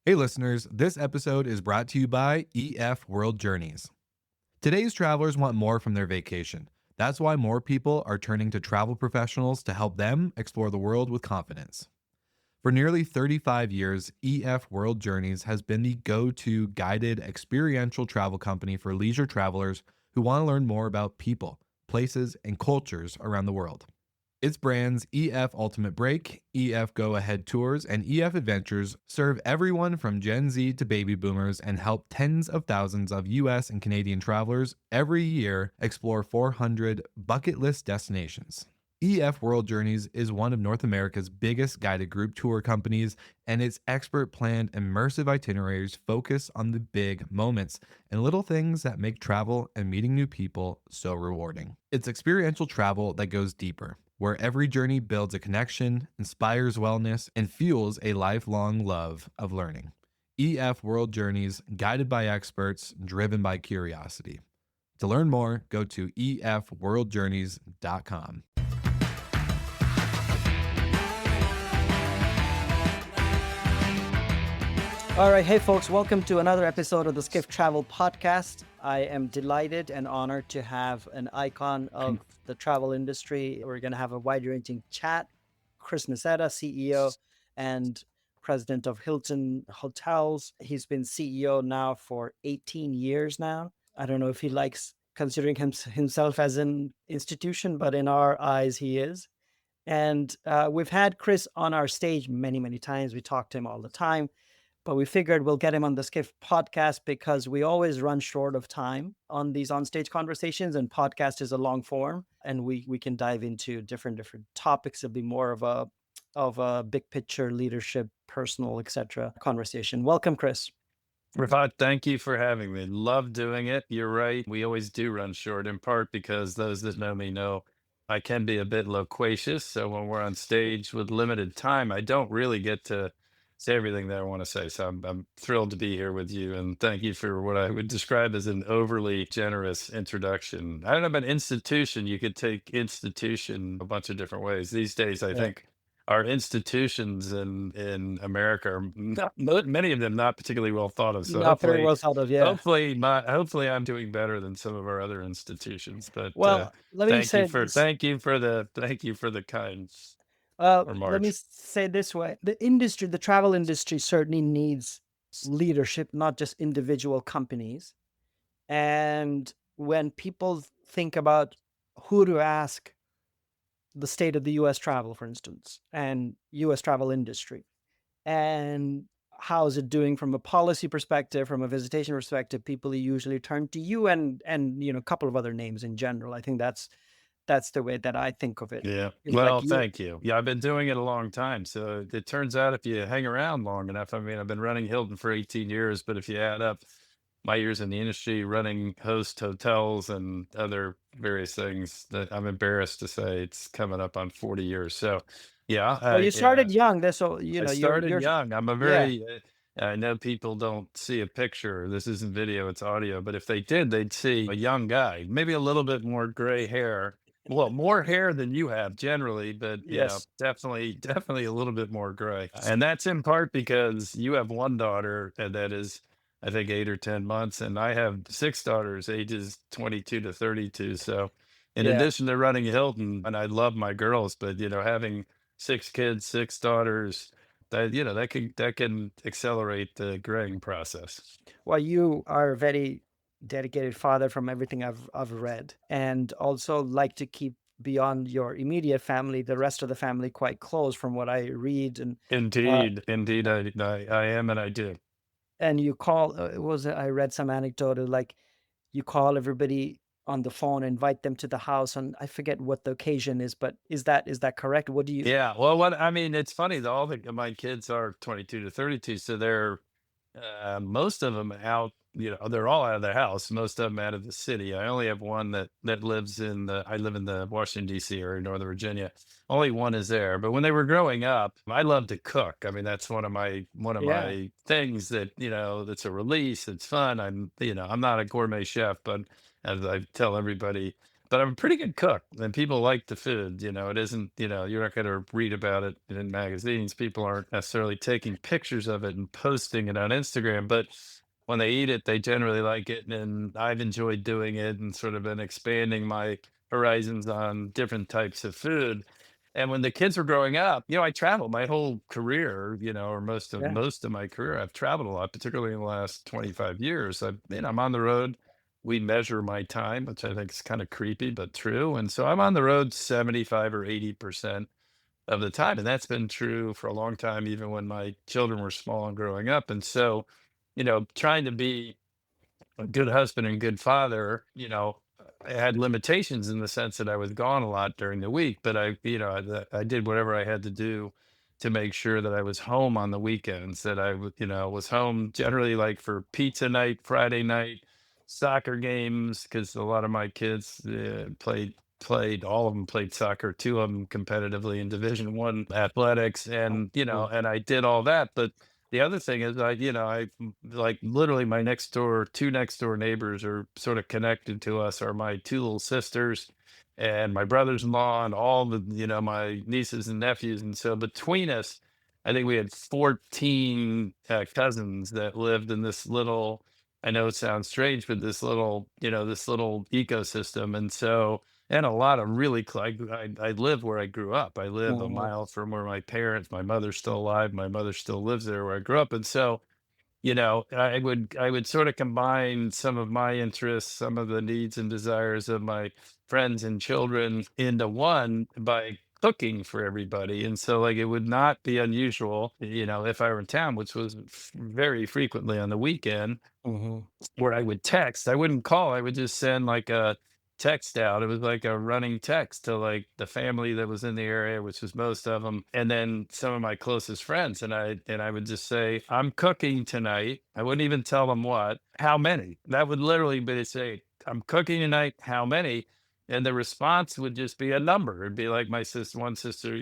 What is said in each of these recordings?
Hey, listeners, this episode is brought to you by EF World Journeys. Today's travelers want more from their vacation. That's why more people are turning to travel professionals to help them explore the world with confidence. For nearly 35 years, EF World Journeys has been the go to guided experiential travel company for leisure travelers who want to learn more about people, places, and cultures around the world. Its brands EF Ultimate Break, EF Go Ahead Tours, and EF Adventures serve everyone from Gen Z to baby boomers and help tens of thousands of US and Canadian travelers every year explore 400 bucket list destinations. EF World Journeys is one of North America's biggest guided group tour companies, and its expert planned immersive itineraries focus on the big moments and little things that make travel and meeting new people so rewarding. It's experiential travel that goes deeper, where every journey builds a connection, inspires wellness, and fuels a lifelong love of learning. EF World Journeys, guided by experts, driven by curiosity. To learn more, go to efworldjourneys.com. All right. Hey, folks, welcome to another episode of the Skift Travel Podcast. I am delighted and honored to have an icon of the travel industry. We're going to have a wide-ranging chat. Chris Nassetta, CEO and president of Hilton Hotels. He's been CEO now for 18 years now. I don't know if he likes considering himself as an institution, but in our eyes, he is. And we've had Chris on our stage many, many times. We talk to him all the time. But we figured we'll get him on the Skift podcast because we always run short of time on these onstage conversations, and podcast is a long form, and we can dive into different topics. It'll be more of a big picture, leadership, personal, etc. conversation. Welcome, Chris. Rafat, thank you for having me. Love doing it. You're right. We always do run short, in part because those that know me know I can be a bit loquacious. So when we're on stage with limited time, I don't really get to say everything that I want to say. So I'm thrilled to be here with you. And thank you for what I would describe as an overly generous introduction. I don't know about institution. You could take institution a bunch of different ways. These days, I Yeah. think our institutions in America are many of them not particularly well thought of. So Not very well thought of. Yeah. hopefully I'm doing better than some of our other institutions. But Well, let me say this. thank you for the kind Let me remarks. say this way: the travel industry certainly needs leadership, not just individual companies. And when people think about who to ask the state of the US travel, for instance, and US travel industry, and how is it doing from a policy perspective, from a visitation perspective, people usually turn to you and a couple of other names in general. I think that's the way that I think of it. Yeah. It's like Well, you. thank you. Yeah, I've been doing it a long time. So it turns out if you hang around long enough, I mean, I've been running Hilton for 18 years, but if you add up my years in the industry, running host hotels and other various things, that I'm embarrassed to say it's coming up on 40 years. So yeah, Well, you yeah, started young. That's so I you're started you're young. I'm a yeah. very, I know people don't see a picture. This isn't video, it's audio. But if they did, they'd see a young guy, maybe a little bit more gray hair. Well, more hair than you have generally, but Yes. definitely a little bit more gray. And that's in part because you have one daughter that is, I think, 8 or 10 months, and I have six daughters, ages 22 to 32. So, in Yeah. addition to running Hilton, and I love my girls, but having six kids, six daughters, that can accelerate the graying process. Well, you are a very dedicated father from everything I've read, and also like to keep beyond your immediate family, the rest of the family quite close from what I read. Uh, Indeed, I am, and I do. and you call I read some anecdote of like you call everybody on the phone, invite them to the house, and I forget what the occasion is, but is that correct? What do you? Yeah, well, what I mean, it's funny. All my kids are 22 to 32, so they're most of them out. They're all out of their house. Most of them out of the city. I only have one that lives in the. I live in the Washington D.C. area, Northern Virginia. Only one is there. But when they were growing up, I love to cook. I mean, that's one of Yeah. my things that that's a release. It's fun. I'm not a gourmet chef, but as I tell everybody. but I'm a pretty good cook, and people like the food. It isn't, you're not going to read about it in magazines. People aren't necessarily taking pictures of it and posting it on Instagram, but when they eat it, they generally like it. And I've enjoyed doing it and sort of been expanding my horizons on different types of food. And when the kids were growing up, I traveled my whole career, or Yeah. most of my career. I've traveled a lot, particularly in the last 25 years. I'm on the road. We measure my time, which I think is kind of creepy, but true. And so I'm on the road 75 or 80% of the time. And that's been true for a long time, even when my children were small and growing up. And so, trying to be a good husband and good father, I had limitations in the sense that I was gone a lot during the week, but I did whatever I had to do to make sure that I was home on the weekends, that was home generally like for pizza night, Friday night, soccer games, because a lot of my kids played all of them played soccer, two of them competitively in Division 1 athletics, Oh, and cool. and I did all that. But the other thing is, like literally my two next door neighbors are sort of connected to us, are my two little sisters and my brothers-in-law and all the, my nieces and nephews. And so between us, I think we had 14 cousins that lived in this little, I know it sounds strange, but this little ecosystem. And so, and a lot of really, I live where I grew up. I live a Mhm. mile from where my mother's still alive. My mother still lives there where I grew up. And so, I would sort of combine some of my interests, some of the needs and desires of my friends and children into one by cooking for everybody. And so like it would not be unusual, if I were in town, which was very frequently on the weekend, Mhm. where I would text. I wouldn't call. I would just send like a text out. It was like a running text to like the family that was in the area, which was most of them, and then some of my closest friends. And I would just say, "I'm cooking tonight." I wouldn't even tell them what, how many. That would literally be to say, "I'm cooking tonight. How many?" And the response would just be a number. It'd be like my sister, one sister,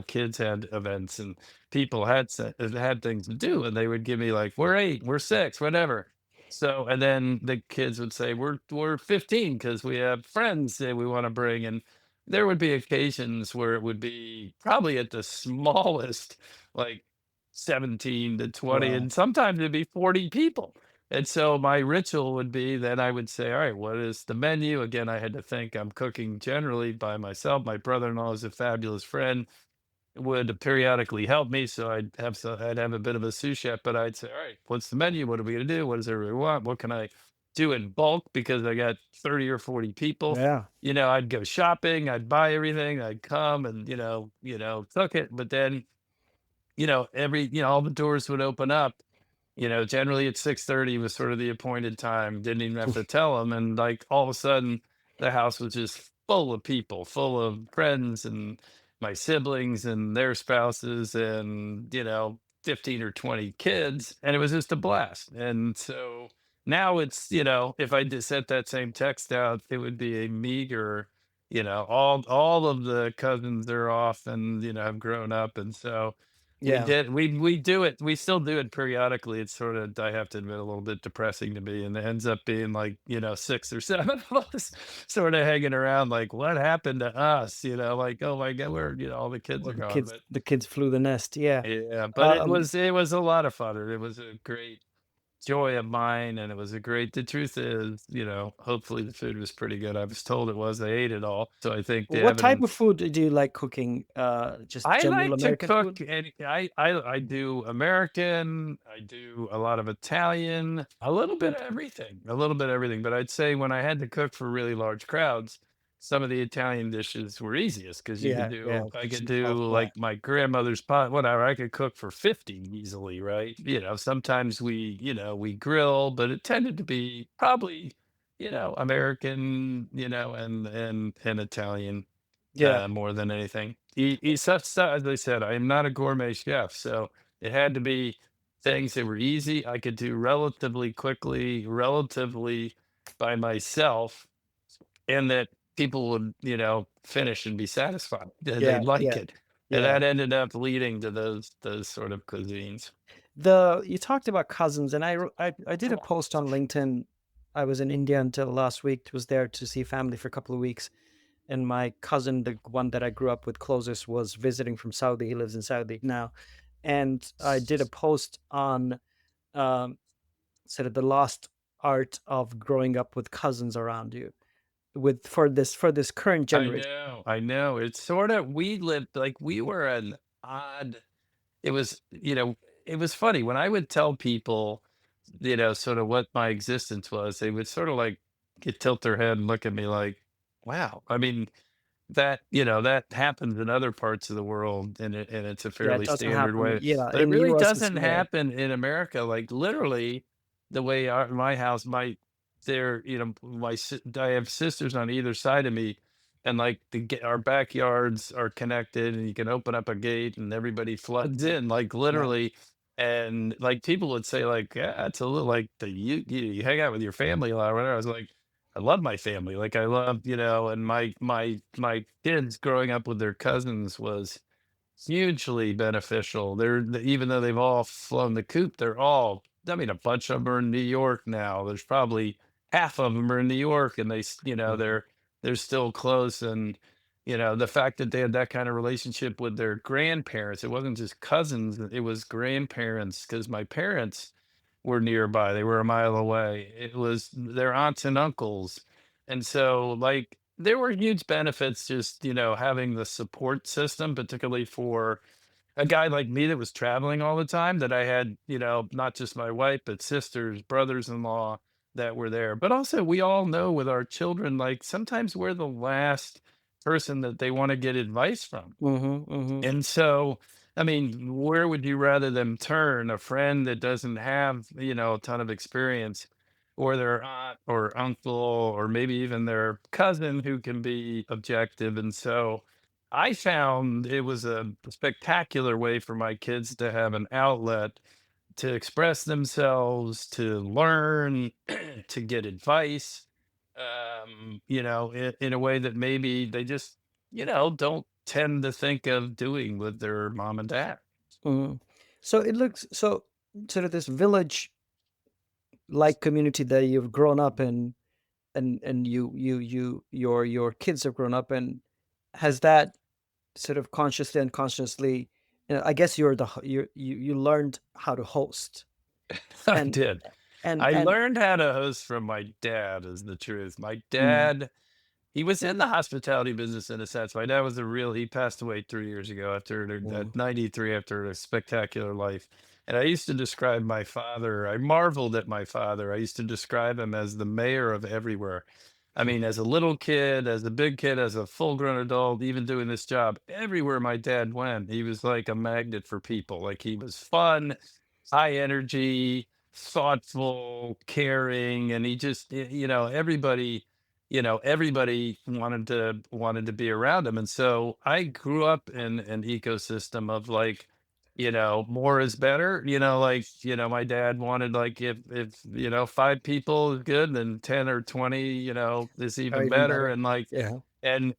kids had events and people had things to do, and they would give me like, "We're 8, we're 6, whatever." So, and then the kids would say, "We're 15 because we have friends that we want to bring." And there would be occasions where it would be probably at the smallest, like 17 to 20, Wow. and sometimes it'd be 40 people. And so my ritual would be that I would say, "All right, what is the menu?" Again, I had to think. I'm cooking generally by myself. My brother-in-law is a fabulous friend, would periodically help me. So I'd have a bit of a sous chef, but I'd say, "All right, what's the menu? What are we gonna do? What does everybody want? What can I do in bulk?" Because I got 30 or 40 people. Yeah. I'd go shopping, I'd buy everything, I'd come and, cook it. But then, all the doors would open up, generally at 6:30 was sort of the appointed time. Didn't even have to tell them. And like all of a sudden, the house was just full of people, full of friends and my siblings and their spouses and, 15 or 20 kids. And it was just a blast. And so now it's, if I just sent that same text out, it would be a meager, all of the cousins are off and, have grown up. And so Yeah. we do it. We still do it periodically. It's sort of, I have to admit, a little bit depressing to me, and it ends up being like, 6 or 7 of us sort of hanging around like, "What happened to us?" Like, "Oh my God, all the kids Well, are the gone." kids But the kids flew the nest. Yeah. yeah, but it Um, was it was a lot of fun. It was a great joy of mine, and it was a great the truth is, hopefully the food was pretty good. I was told it was. I ate it all. So I think the what type of evidence. food do you like cooking? Just I general like to American cook, food? and I do American, I do a lot of Italian, a little bit of everything, a little bit of everything. But I'd say when I had to cook for really large crowds, some of the Italian dishes were easiest because Yeah. Yeah. I could Oh, do yeah. like my grandmother's pot, whatever. I could cook for 50 easily, right? Sometimes we grill, but it tended to be probably, American, and Italian Yeah. more than anything. As I said, I am not a gourmet chef, so it had to be things that were easy. I could do relatively quickly, relatively by myself, and that people would, finish and be satisfied. They'd Yeah. like Yeah. it, and Yeah. that ended up leading to those sort of cuisines. The you talked about cousins, and I did a post on LinkedIn I was in India until last week. Was there to see family for a couple of weeks, and my cousin, the one that I grew up with closest, was visiting from Saudi. He lives in Saudi now, and I did a post on um, sort of the lost art of growing up with cousins around you, with for this current I generation. know, I know. It's sort of we lived like we were an odd it was, it was funny when I would tell people, sort of what my existence was, they would sort of like get tilt their head and look at me like, wow. I mean, that happens in other parts of the world and it's a Yeah, it fairly doesn't standard happen. way. Yeah, But it in the really US, it's doesn't rare. happen in America. Like literally the way my house, I have sisters on either side of me and like our backyards are connected and you can open up a gate and everybody floods in like Yeah. literally. And like people would say like, yeah, it's a little like you hang out with your family a lot or whatever. I was like, I love my family. Like I love, and my kids growing up with their cousins was hugely beneficial. Even though they've all flown the coop, they're all. I mean, a bunch of them are in New York now. There's probably half of them are in New York, and Mhm. they're still close. And the fact that they had that kind of relationship with their grandparents, it wasn't just cousins, it was grandparents. Because my parents were nearby. They were a mile away. It was their aunts and uncles. And so, like, there were huge benefits just, having the support system, particularly for a guy like me that was traveling all the time, that I had, not just my wife, but sisters, brothers in law that were there. But also, we all know with our children, like, sometimes we're the last person that they want to get advice from. Mhm, mhm. And so, I mean, where would you rather them turn? A friend that doesn't have, a ton of experience, or their aunt or uncle, or maybe even their cousin who can be objective. And so I found it was a spectacular way for my kids to have an outlet to express themselves, to learn, to get advice, in a way that maybe they just, don't tend to think of doing with their mom and dad. Mhm. So it looks so sort of this village like community that you've grown up in, and your kids have grown up in, has that sort of consciously, unconsciously, I guess you're the you learned how to host, I and did. and I and learned how to host from my dad, is the truth. My mm, dad, he was in the hospitality business in a sense. My dad was he passed away 3 years ago mm, at 93 after a spectacular life. And I used to describe my father, I marveled at my father. I used to describe him as the mayor of everywhere. I mean, as a little kid, as a big kid, as a full grown adult, even doing this job, everywhere my dad went, he was like a magnet for people. Like he was fun, high energy, thoughtful, caring, and he just, everybody wanted to be around him. And so I grew up in an ecosystem of like, more is better. Like, my dad wanted like if five people is good, then 10 or 20, is or even even better. better. And like Yeah. and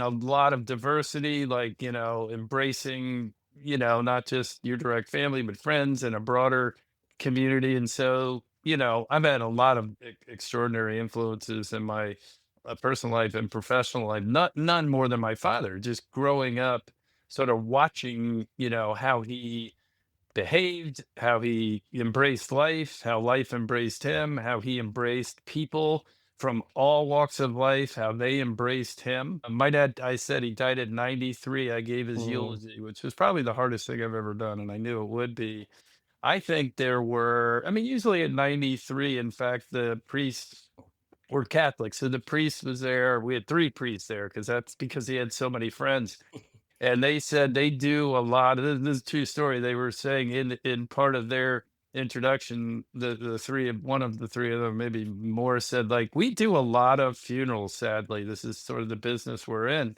a lot of diversity, like, embracing, not just your direct family, but friends and a broader community. And so, I've had a lot of extraordinary influences in my personal life and professional life, none more than my father, just growing up, sort of watching, how he behaved, how he embraced life, how life embraced him, how he embraced people from all walks of life, how they embraced him. My dad, I said he died at 93. I gave his Mm, eulogy, which was probably the hardest thing I've ever done, and I knew it would be. I think there were, I mean, usually at 93, in fact, the priests were Catholic. So the priest was there. We had three priests there that's because he had so many friends. And they said they do a lot of this is a true story. They were saying in part of their introduction, one of the three of them, maybe more, said like, we do a lot of funerals, sadly. This is sort of the business we're in.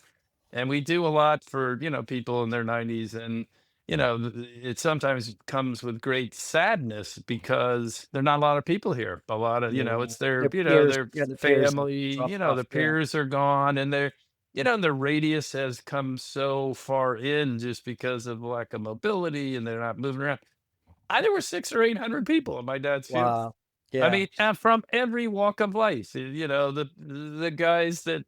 And we do a lot for, people in their 90s. And, it sometimes comes with great sadness because there are not a lot of people here. A lot of, yeah. it's their, Their peers, their yeah, the peers have family, dropped the off. Yeah. peers are gone and the radius has come so far in just because of lack of mobility and they're not moving around. There were 600 or 800 people at my dad's funeral. Wow. I Yeah. mean, from every walk of life, the guys that,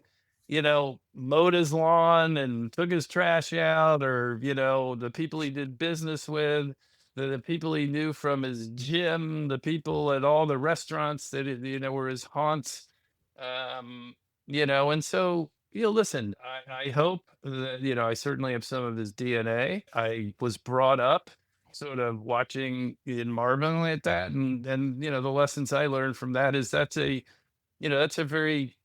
mowed his lawn and took his trash out, or, the people he did business with, the people he knew from his gym, the people at all the restaurants that, were his haunts. Um, and so, listen, I hope that, I certainly have some of his DNA. I was brought up sort of watching and marveling at that, and the lessons I learned from that is that's a very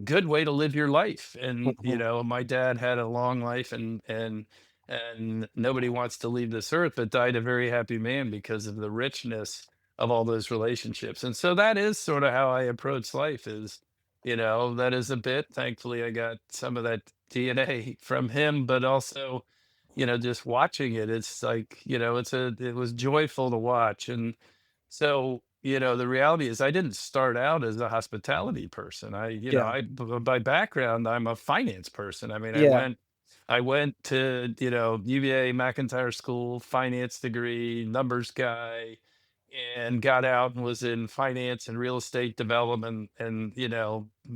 good way to live your life. And Mhm. my dad had a long life, and nobody wants to leave this earth, but died a very happy man because of the richness of all those relationships. And so that is sort of how I approach life. Is that is a bit, thankfully I got some of that DNA from him, but also just watching it, it's like, it was joyful to watch. And so, the reality is I didn't start out as a hospitality person. Yeah. By background, I'm a finance person. I mean, Yeah. I went to, UVA McIntyre School, finance degree, numbers guy, and got out and was in finance and real estate development, and,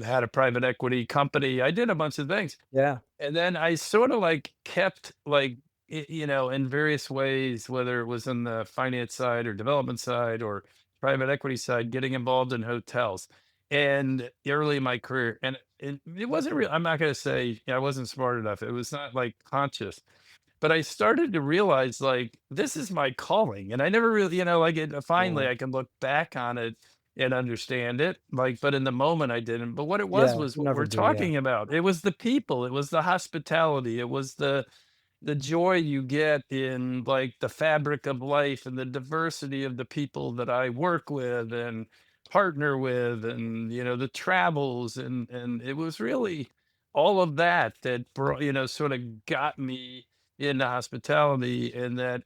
had a private equity company. I did a bunch of things. Yeah. And then I sort of like kept like, in various ways, whether it was in the finance side or development side or private equity side, getting involved in hotels and early in my career. And it wasn't real. I'm not going to say I wasn't smart enough. It was not like conscious, but I started to realize like this is my calling. And I never really, like finally Mhm. I can look back on it and understand it. Like, but in the moment I didn't. But what it Yeah. was You what never we're do. Yeah. talking about. It was the people, it was the hospitality, it was the joy you get in like the fabric of life and the diversity of the people that I work with and partner with, and the travels, and it was really all of that that brought, sort of got me into hospitality. And that,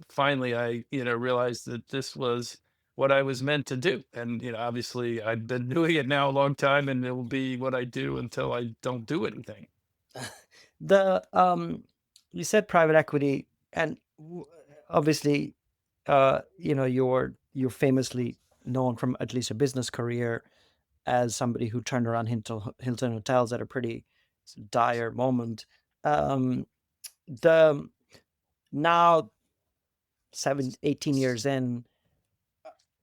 finally I, realized that this was what I was meant to do. And obviously I've been doing it now a long time, and it will be what I do until I don't do anything. The you said private equity, and obviously, you're famously known from at least a business career as somebody who turned around Hilton hotels at a pretty dire moment. Um, the now 18 years in,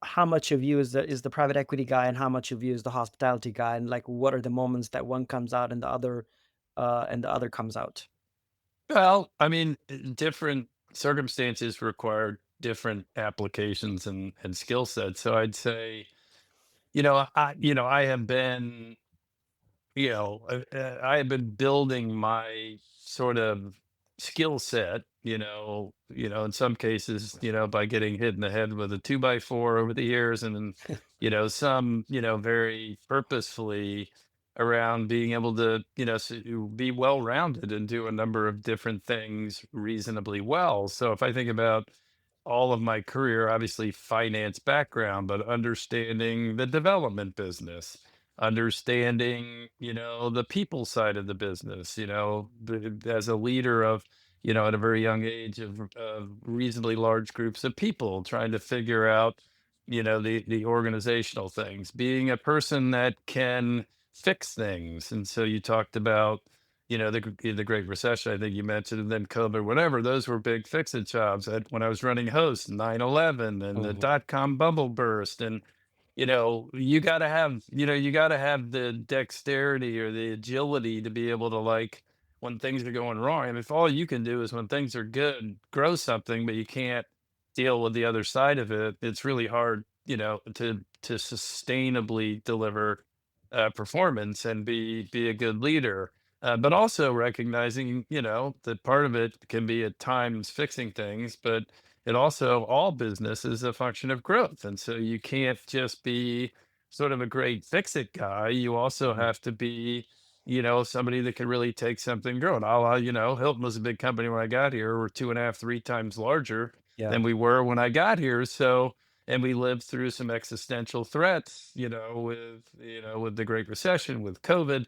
how much of you is the private equity guy, and how much of you is the hospitality guy, and like what are the moments that one comes out and the other comes out? Well, I mean, different circumstances require different applications and skill sets. So I'd say, I have been, I have been building my sort of skill set, in some cases, by getting hit in the head with a 2x4 over the years, and then, some, very purposefully around being able to, be well rounded and do a number of different things reasonably well. So if I think about all of my career, obviously finance background, but understanding the development business, understanding, the people side of the business, as a leader of, at a very young age of reasonably large groups of people trying to figure out, the organizational things, being a person that can fix things. And so you talked about, the Great Recession, I think you mentioned, and then COVID, whatever. Those were big fix-it jobs. When I was running Host, 9/11, and the Mhm. dot-com bubble burst, and you got to have the dexterity or the agility to be able to, like, when things are going wrong. And if all you can do is when things are good, grow something, but you can't deal with the other side of it, it's really hard, to sustainably deliver performance and be a good leader. But also recognizing, that part of it can be at times fixing things, but it also, all business is a function of growth. And so you can't just be sort of a great fix it guy. You also Mhm. have to be, somebody that can really take something growing. Hilton was a big company when I got here. We're two and a half, three times larger Yeah. than we were when I got here. So, and we lived through some existential threats, with the Great Recession, with COVID,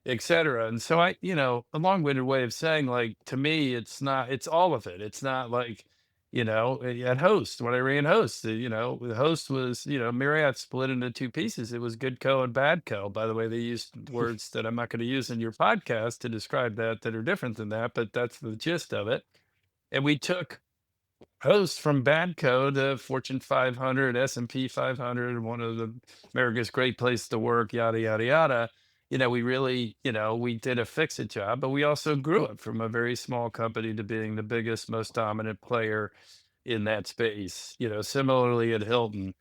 et cetera. And so a long-winded way of saying, like, to me, it's not, it's all of it. It's not like, at Host when I ran Host. The Host was, Marriott split into two pieces. It was good co and bad co. By the way, they used words that I'm not going to use in your podcast to describe that are different than that, but that's the gist of it. And we took Host from Badco to Fortune 500, S&P 500, one of the America's great place to work, yada yada yada. We really, we did a fix it job, but we also grew it from a very small company to being the biggest, most dominant player in that space. Similarly at Hilton.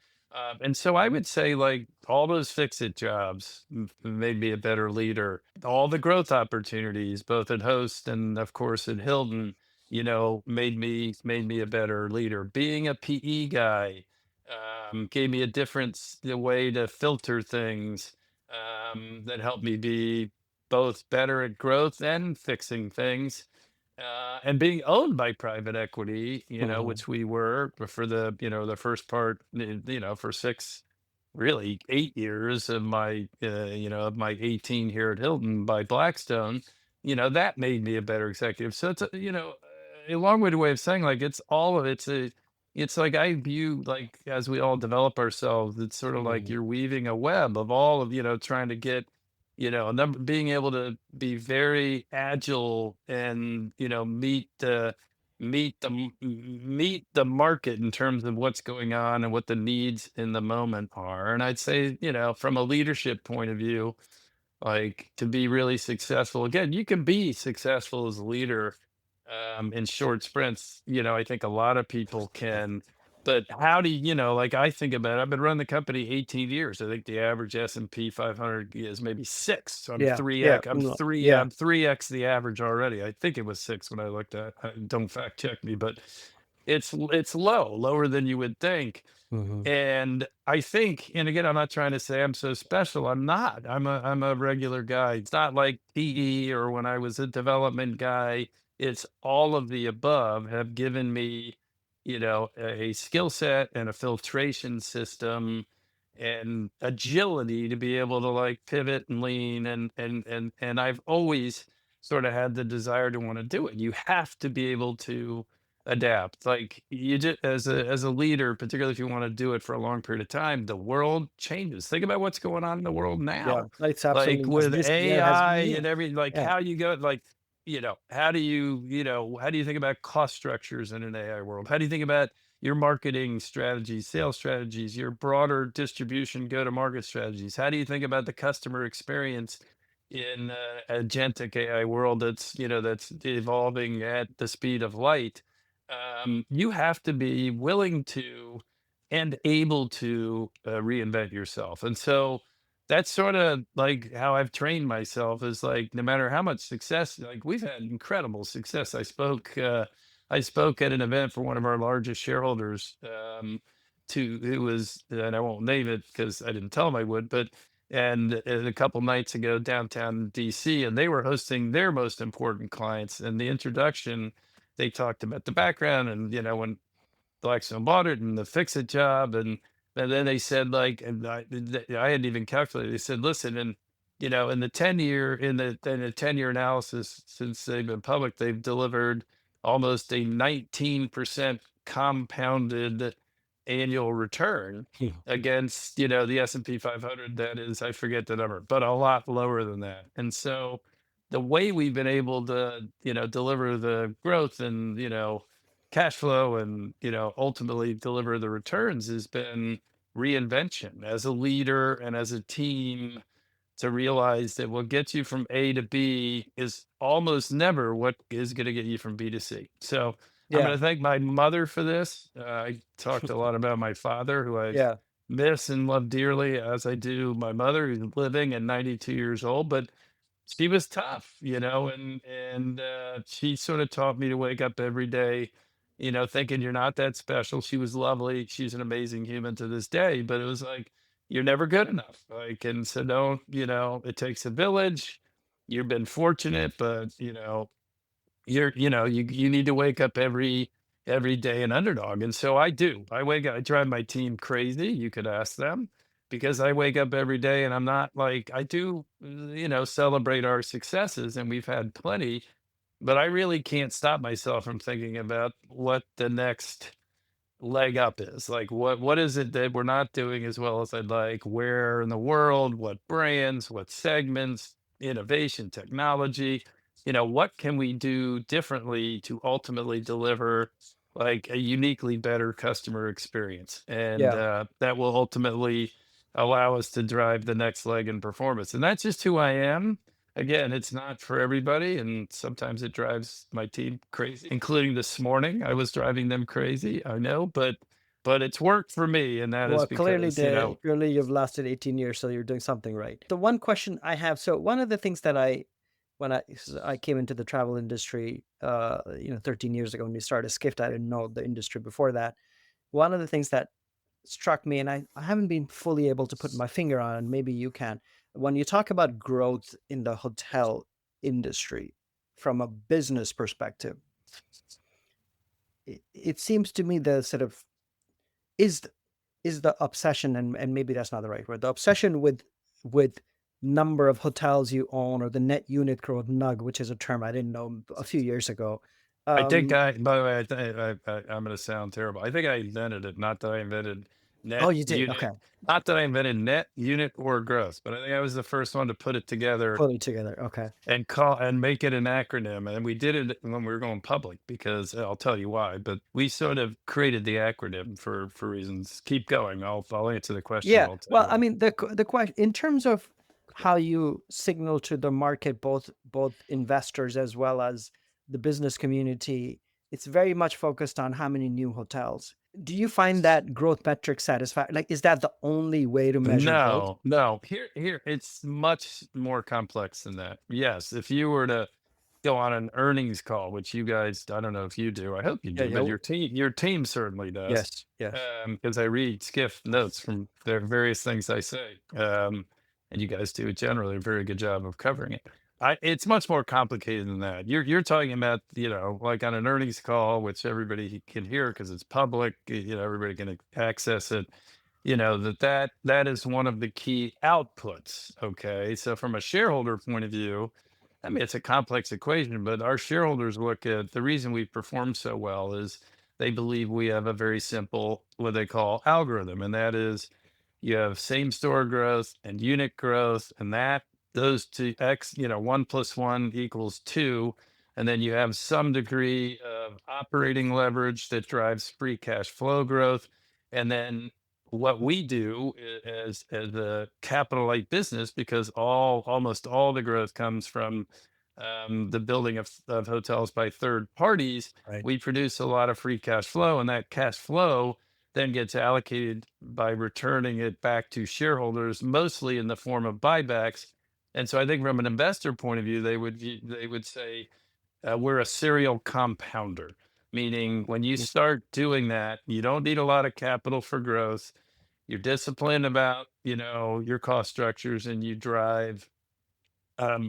And so I would say, like, all those fix it jobs made me a better leader. All the growth opportunities, both at Host and of course at Hilton, made me a better leader. Being a PE guy gave me a different way to filter things that helped me be both better at growth and fixing things. And being owned by private equity, Mhm. which we were for the first part, for really 8 years of my 18 here at Hilton by Blackstone, that made me a better executive. So it's a long-winded way of saying, like, it's all of it's like I view, like, as we all develop ourselves, it's sort of like Mhm. you're weaving a web of all of, trying to get, a number, being able to be very agile and, meet the market in terms of what's going on and what the needs in the moment are. And I'd say, from a leadership point of view, like, to be really successful, again, you can be successful as a leader in short sprints. I think a lot of people can, but how do like, I think about it, I've been running the company 18 years. I think the average S&P 500 is maybe six. So I'm Yeah. Yeah. 3x, No, yeah. I'm 3x the average already. I think it was six when I looked at, don't fact check me, but it's lower than you would think. Mhm. And I think, and again, I'm not trying to say I'm so special. I'm not. I'm a regular guy. It's not like PE or when I was a development guy. It's all of the above have given me, a skill set and a filtration system and agility to be able to, like, pivot and lean, and I've always sort of had the desire to want to do it. You have to be able to adapt. Like, you just, as a leader, particularly if you want to do it for a long period of time, the world changes. Think about what's going on in the world Yeah. now, It's like absolutely with this year has AI been new. and like, Yeah. how you go, like, how do you think about cost structures in an AI world? How do you think about your marketing strategies, sales strategies, your broader distribution, go to market strategies? How do you think about the customer experience in agentic AI world that's evolving at the speed of light? You have to be willing to and able to reinvent yourself. And so that's sort of like how I've trained myself, is like, no matter how much success, like, we've had incredible success. I spoke at an event for one of our largest shareholders, to who was, and I won't name it because I didn't tell him I would, but and a couple nights ago downtown DC, and they were hosting their most important clients. And the introduction, they talked about the background and, when Blackstone bought it and the fix it job. And then they said, like, and I hadn't even calculated. They said, listen, and, in the 10-year, in the 10-year analysis since they've been public, they've delivered almost a 19% compounded annual return Hmm. against, the S&P 500. That is, I forget the number, but a lot lower than that. And so the way we've been able to, deliver the growth and, cash flow and, ultimately deliver the returns has been reinvention as a leader and as a team, to realize that what gets you from A to B is almost never what is going to get you from B to C. So I'm Yeah. going to thank my mother for this. I talked a lot about my father, who I Yeah. miss and love dearly, as I do my mother, who's living and 92 years old. But she was tough, and she sort of taught me to wake up every day, thinking you're not that special. She was lovely. She's an amazing human to this day, but it was like, you're never good enough. Like, and so don't, it takes a village. You've been fortunate, but, you need to wake up every day an underdog. And so I do. I wake up, I drive my team crazy. You could ask them, because I wake up every day and I'm not like, I do, celebrate our successes, and we've had plenty, but I really can't stop myself from thinking about what the next leg up is. Like, what is it that we're not doing as well as I'd like? Where in the world? What brands? What segments? Innovation, technology. What can we do differently to ultimately deliver like a uniquely better customer experience? And Yeah. that will ultimately allow us to drive the next leg in performance. And that's just who I am. Again, it's not for everybody, and sometimes it drives my team crazy, including this morning. I was driving them crazy, I know, but it's worked for me, and that is Well, clearly because, you've lasted 18 years, so you're doing something right. The one question I have, so one of the things that when I came into the travel industry, 13 years ago when we started Skift, I didn't know the industry before that. One of the things that struck me, and I haven't been fully able to put my finger on, and maybe you can, when you talk about growth in the hotel industry from a business perspective, it seems to me the sort of is is the obsession, and maybe that's not the right word, the obsession with number of hotels you own or the net unit growth NUG, which is a term I didn't know a few years ago. I think Um, by the way, I'm going to sound terrible. I think I invented it, not that I invented oh, net you did? unit, Okay. not that I invented net unit or gross, but I think I was the first one to put it together Put it together. Okay. and call and make it an acronym. And we did it when we were going public because I'll tell you why. But we sort of created the acronym for reasons. Keep going. I'll answer the question. Yeah. I'll tell Well, you I why. mean, the question in terms of how you signal to the market, both investors as well as the business community, it's very much focused on how many new hotels. Do you find that growth metric satisfying? Like, is that the only way to measure growth? No, no. Here, it's much more complex than that. Yes, if you were to go on an earnings call, which you guys, I don't know if you do. I hope you Yeah, do, yeah. but your team certainly does. Yes, yes. Because I read Skift notes from the various things I say. And you guys do generally a very good job of covering it. It's much more complicated than that. You're talking about, like on an earnings call, which everybody can hear because it's public. Everybody can access it. That is one of the key outputs. Okay, so from a shareholder point of view, I mean, it's a complex equation, but our shareholders look at the reason we perform so well is they believe we have a very simple, what they call algorithm. And that is you have same store growth and unit growth, and that those two X, 1 + 1 = 2. And then you have some degree of operating leverage that drives free cash flow growth. And then what we do as a capital light business, because almost all the growth comes from the building of hotels by third parties, Right. we produce a lot of free cash flow, and that cash flow then gets allocated by returning it back to shareholders, mostly in the form of buybacks. And so I think from an investor point of view, they would say we're a serial compounder, meaning when you Mm. start doing that, you don't need a lot of capital for growth. You're disciplined about, your cost structures, and you drive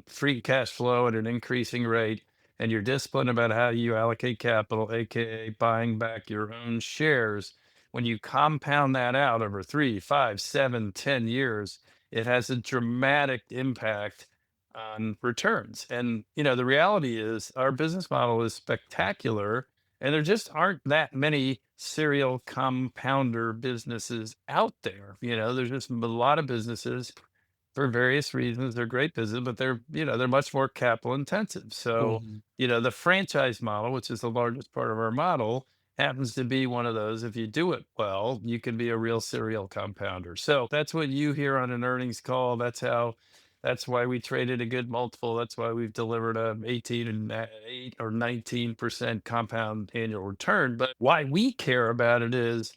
free cash flow at an increasing rate, and you're disciplined about how you allocate capital, aka buying back your own shares. When you compound that out over 3, 5, 7, 10 years, it has a dramatic impact on returns. And the reality is our business model is spectacular, and there just aren't that many serial compounder businesses out there. There's just a lot of businesses for various reasons. They're great business, but they're much more capital intensive. So, Mhm. the franchise model, which is the largest part of our model, happens to be one of those. If you do it well, you can be a real serial compounder. So that's what you hear on an earnings call. That's why we traded a good multiple. That's why we've delivered a 18 and 8 or 19% compound annual return. But why we care about it is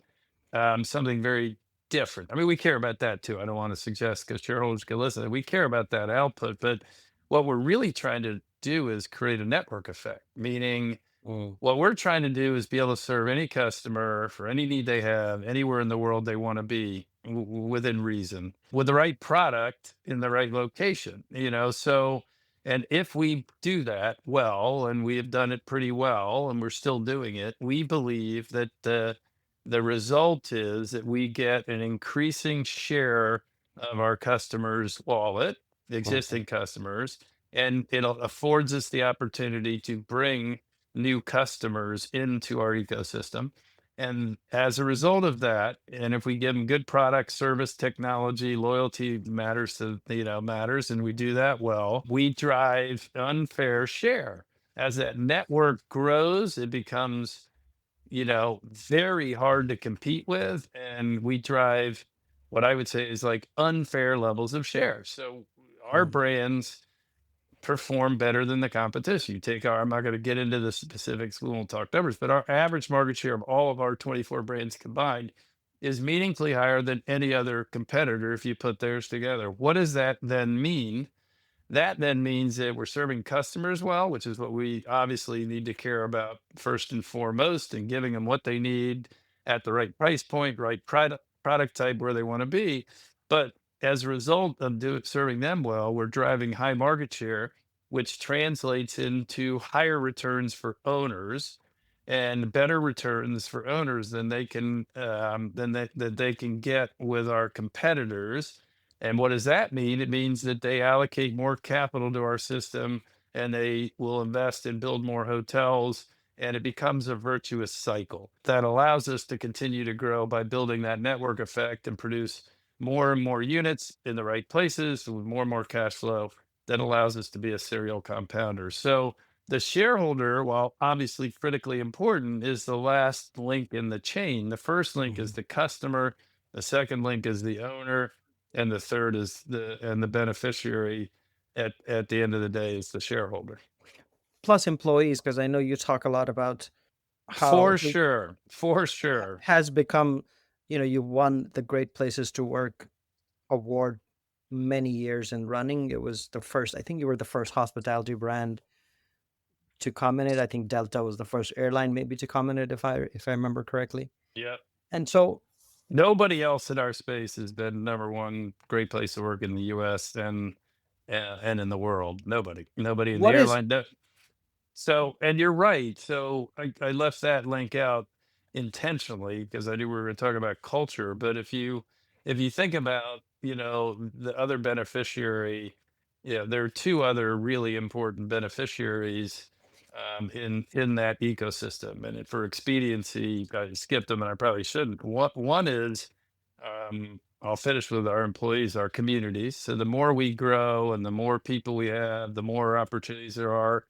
something very different. I mean, we care about that too. I don't want to suggest because shareholders can listen. We care about that output, but what we're really trying to do is create a network effect. Meaning, Mm. what we're trying to do is be able to serve any customer for any need they have, anywhere in the world they want to be, within reason, with the right product in the right location. So. And if we do that well, and we have done it pretty well, and we're still doing it, we believe that the result is that we get an increasing share of our customers' wallet, Mhm. existing customers, and it affords us the opportunity to bring new customers into our ecosystem. And as a result of that, and if we give them good product, service, technology, loyalty matters matters, and we do that well, we drive unfair share. As that network grows, it becomes, very hard to compete with. And we drive what I would say is like unfair levels of share. So our Mm. brands perform better than the competition. You take our, I'm not going to get into the specifics, we won't talk numbers, but our average market share of all of our 24 brands combined is meaningfully higher than any other competitor if you put theirs together. What does that then mean? That then means that we're serving customers well, which is what we obviously need to care about first and foremost, and giving them what they need at the right price point, right product type where they want to be. But as a result of serving them well, we're driving high market share, which translates into higher returns for owners and better returns for owners than they can get with our competitors. And what does that mean? It means that they allocate more capital to our system, and they will invest and build more hotels. And it becomes a virtuous cycle that allows us to continue to grow by building that network effect and produce more and more units in the right places with more and more cash flow that allows us to be a serial compounder. So the shareholder, while obviously critically important, is the last link in the chain. The first link is Mhm. the customer, the second link is the owner, and the third is the beneficiary at the end of the day is the shareholder. Plus employees, because I know you talk a lot about how For sure, for sure. has become, you won the Great Places to Work award many years in running. It was the first, I think you were the first hospitality brand to come in it. I think Delta was the first airline maybe to come in it, if I remember correctly. Yeah. And so Nobody else in our space has been number one great place to work in the U.S. and in the world. Nobody in the what is airline. So, and you're right. So I left that link out intentionally because I knew we were going to talk about culture. But if you think about, the other beneficiary, there are two other really important beneficiaries in that ecosystem. And for expediency, I skipped them, and I probably shouldn't. One is, I'll finish with our employees, our communities. So the more we grow and the more people we have, the more opportunities there are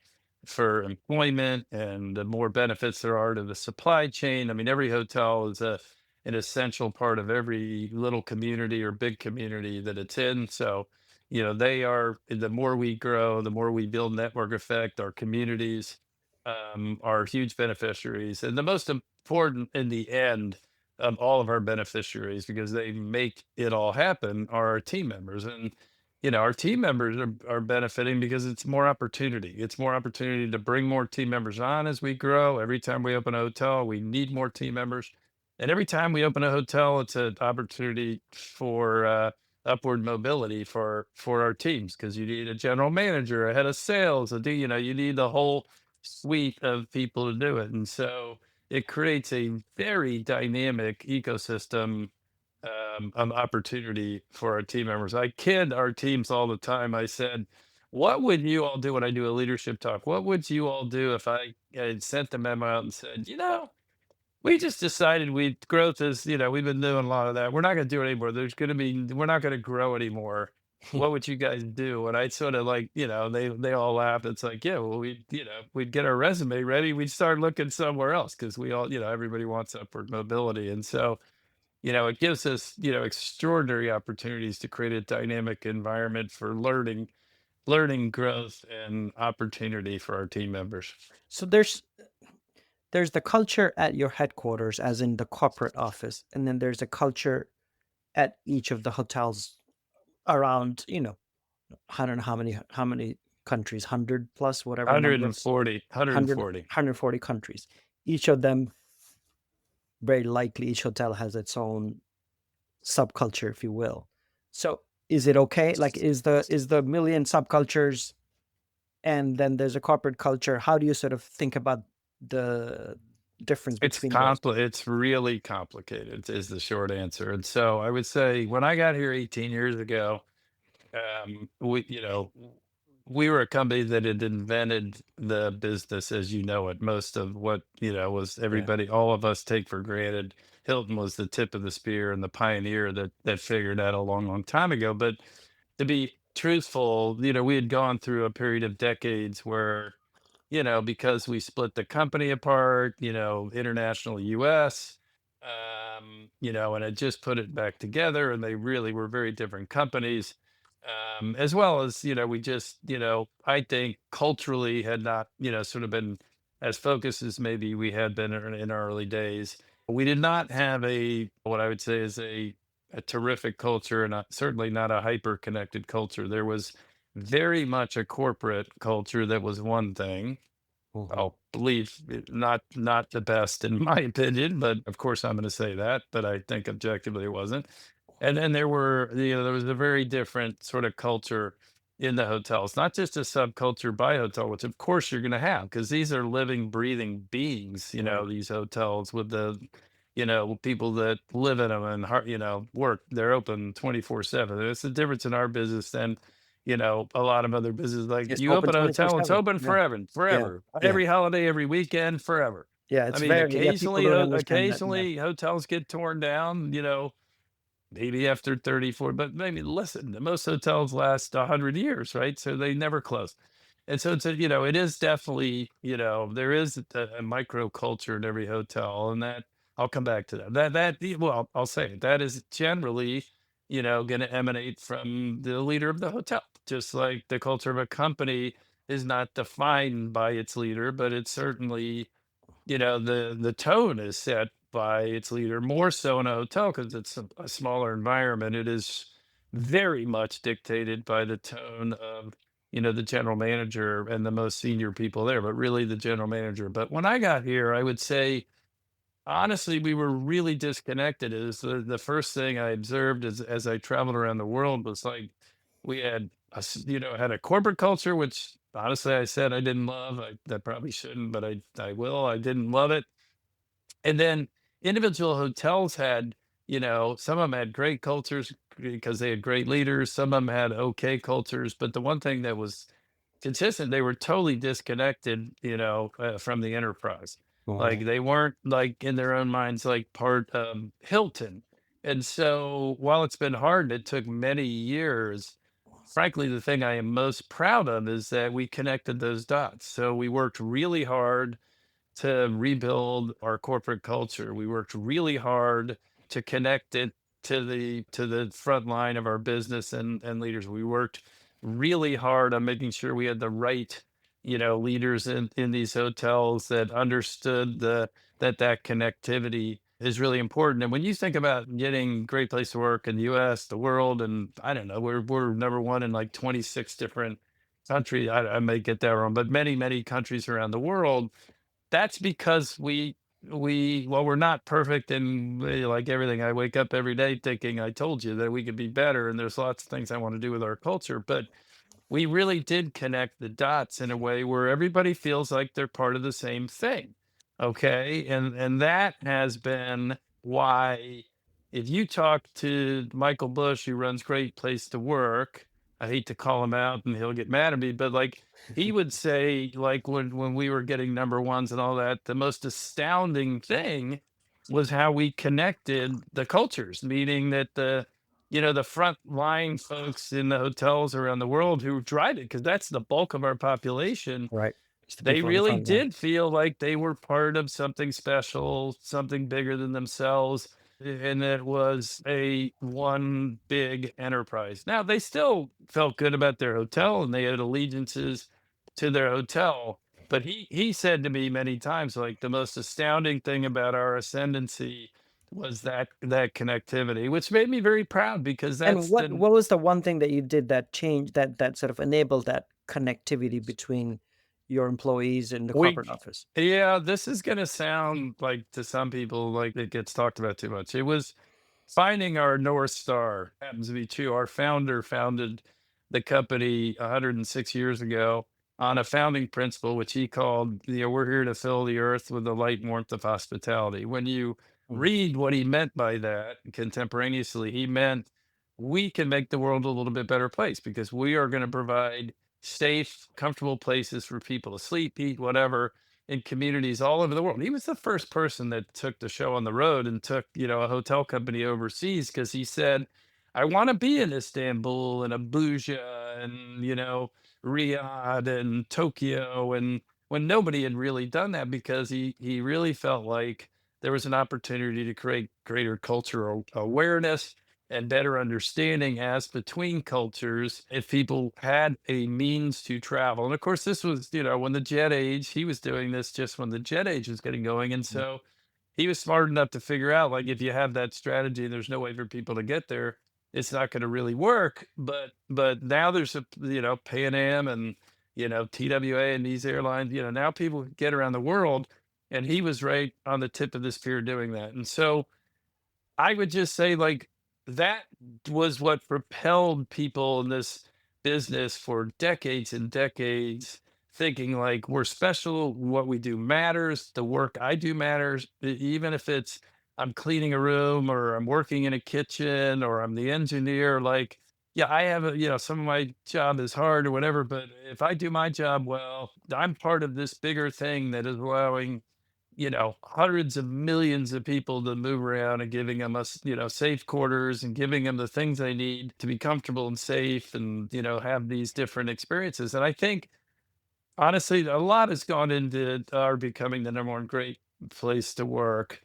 for employment and the more benefits there are to the supply chain. I mean, every hotel is an essential part of every little community or big community that it's in. So, they are, the more we grow, the more we build network effect, our communities are huge beneficiaries. And the most important in the end of all of our beneficiaries, because they make it all happen, are our team members. And our team members are benefiting because it's more opportunity. It's more opportunity to bring more team members on as we grow. Every time we open a hotel, we need more team members. And every time we open a hotel, it's an opportunity for upward mobility for our teams, because you need a general manager, a head of sales, you need the whole suite of people to do it. And so it creates a very dynamic ecosystem opportunity for our team members. I kid our teams all the time. I said, "What would you all do when I do a leadership talk? What would you all do if I had sent the memo out and said, we just decided growth is, we've been doing a lot of that. We're not going to do it anymore. We're not going to grow anymore. What would you guys do?" And I sort of like, they all laughed. It's like, yeah, well, we'd get our resume ready. We'd start looking somewhere else because we all, everybody wants upward mobility. And so, it gives us, extraordinary opportunities to create a dynamic environment for learning, growth, and opportunity for our team members. so there's the culture at your headquarters, as in the corporate office, and then there's a culture at each of the hotels around, I don't know how many countries, 100 plus, whatever number of 100 140. countries. Each of them, very likely, each hotel has its own subculture, if you will. So is it okay? Like, is the million subcultures, and then there's a corporate culture? How do you sort of think about the difference between those? It's really complicated is the short answer. And so I would say when I got here 18 years ago, we, we were a company that had invented the business as you know it. Most of what, was Yeah. everybody, all of us take for granted. Hilton was the tip of the spear and the pioneer that figured out a long, long time ago. But to be truthful, we had gone through a period of decades where, because we split the company apart, international US, and had just put it back together, and they really were very different companies. As well as, we just, I think culturally had not, sort of been as focused as maybe we had been in our early days. We did not have what I would say is a terrific culture, and certainly not a hyper connected culture. There was very much a corporate culture that was one thing. Mhm. I'll believe not the best in my opinion, but of course I'm going to say that. But I think objectively it wasn't. And then there was a very different sort of culture in the hotels, not just a subculture by hotel, which of course you're going to have because these are living, breathing beings. Right. These hotels with people that live in them and work. They're open 24/7. It's the difference in our business than a lot of other businesses. Like It's you open open a hotel, it's 24/7. open Yeah. forever, and Yeah. forever, Yeah. every holiday, every weekend, forever. Yeah. I It's mean, very, yeah. People occasionally, don't understand that. Yeah. hotels get torn down. Maybe after 34, but maybe listen, most hotels last 100 years, right? So they never close. And so it is definitely, there is a micro culture in every hotel, and that I'll come back to that. Well, I'll say it, that is generally, going to emanate from the leader of the hotel, just like the culture of a company is not defined by its leader, but it's certainly the tone is set by its leader more so in a hotel because it's a smaller environment. It is very much dictated by the tone of the general manager and the most senior people there, but really the general manager. But when I got here, I would say honestly we were really disconnected. Is the first thing I observed as I traveled around the world was like we had had a corporate culture, which honestly I said I didn't love. I probably shouldn't, but I will. I didn't love it. And then individual hotels had, some of them had great cultures because they had great leaders. Some of them had okay cultures, but the one thing that was consistent, they were totally disconnected, from the enterprise. Like Mhm. they weren't like in their own minds like part of Hilton. And so while it's been hard, it took many years. Frankly, the thing I am most proud of is that we connected those dots. So we worked really hard to rebuild our corporate culture. We worked really hard to connect it to the front line of our business and leaders. We worked really hard on making sure we had the right, leaders in these hotels that understood that connectivity is really important. And when you think about getting great place to work in the US, the world, and I don't know, we're number one in like 26 different countries. I may get that wrong, but many, many countries around the world. That's because well, we're not perfect and like everything. I wake up every day thinking I told you that we could be better, and there's lots of things I want to do with our culture, but we really did connect the dots in a way where everybody feels like they're part of the same thing. Okay. And that has been why if you talk to Michael Bush, who runs Great Place to Work, I hate to call him out and he'll get mad at me, but like he would say, like when we were getting number ones and all that, the most astounding thing was how we connected the cultures, meaning that the front line folks in the hotels around the world who drive it, because that's the bulk of our population, Right. It's the they people on the really front line. did feel like they were part of something special, something bigger than themselves, and it was a one big enterprise. Now, they still felt good about their hotel and they had allegiances to their hotel. But he said to me many times, like the most astounding thing about our ascendancy was that connectivity, which made me very proud because And that's what the what was the one thing that you did that changed that sort of enabled that connectivity between your employees and the we corporate office? yeah, this is gonna sound like to some people like it gets talked about too much. It was finding our North Star. Happens to be true. Our founder founded the company 106 years ago on a founding principle, which he called, we're here to fill the earth with the light and warmth of hospitality. When you Mhm. read what he meant by that contemporaneously, he meant we can make the world a little bit better place because we are going to provide safe, comfortable places for people to sleep, eat, whatever, in communities all over the world. He was the first person that took the show on the road and took, a hotel company overseas because he said, I want to be in Istanbul and Abuja and, Riyadh and Tokyo, and when nobody had really done that, because he really felt like there was an opportunity to create greater cultural awareness and better understanding as between cultures if people had a means to travel. And of course, this was, when the jet age, he was doing this just when the jet age was getting going. And so he was smart enough to figure out, like, if you have that strategy and there's no way for people to get there, it's not going to really work. But now there's a, Pan Am and, TWA and these airlines, now people get around the world, and he was right on the tip of the spear doing that. And so I would just say, like, that was what propelled people in this business for decades and decades, thinking like we're special, what we do matters, the work I do matters, even if it's I'm cleaning a room or I'm working in a kitchen or I'm the engineer. Like, yeah, I have some of my job is hard or whatever, but if I do my job well, I'm part of this bigger thing that is allowing hundreds of millions of people to move around and giving them us, safe quarters and giving them the things they need to be comfortable and safe and, have these different experiences. And I think, honestly, a lot has gone into our becoming the number one great place to work.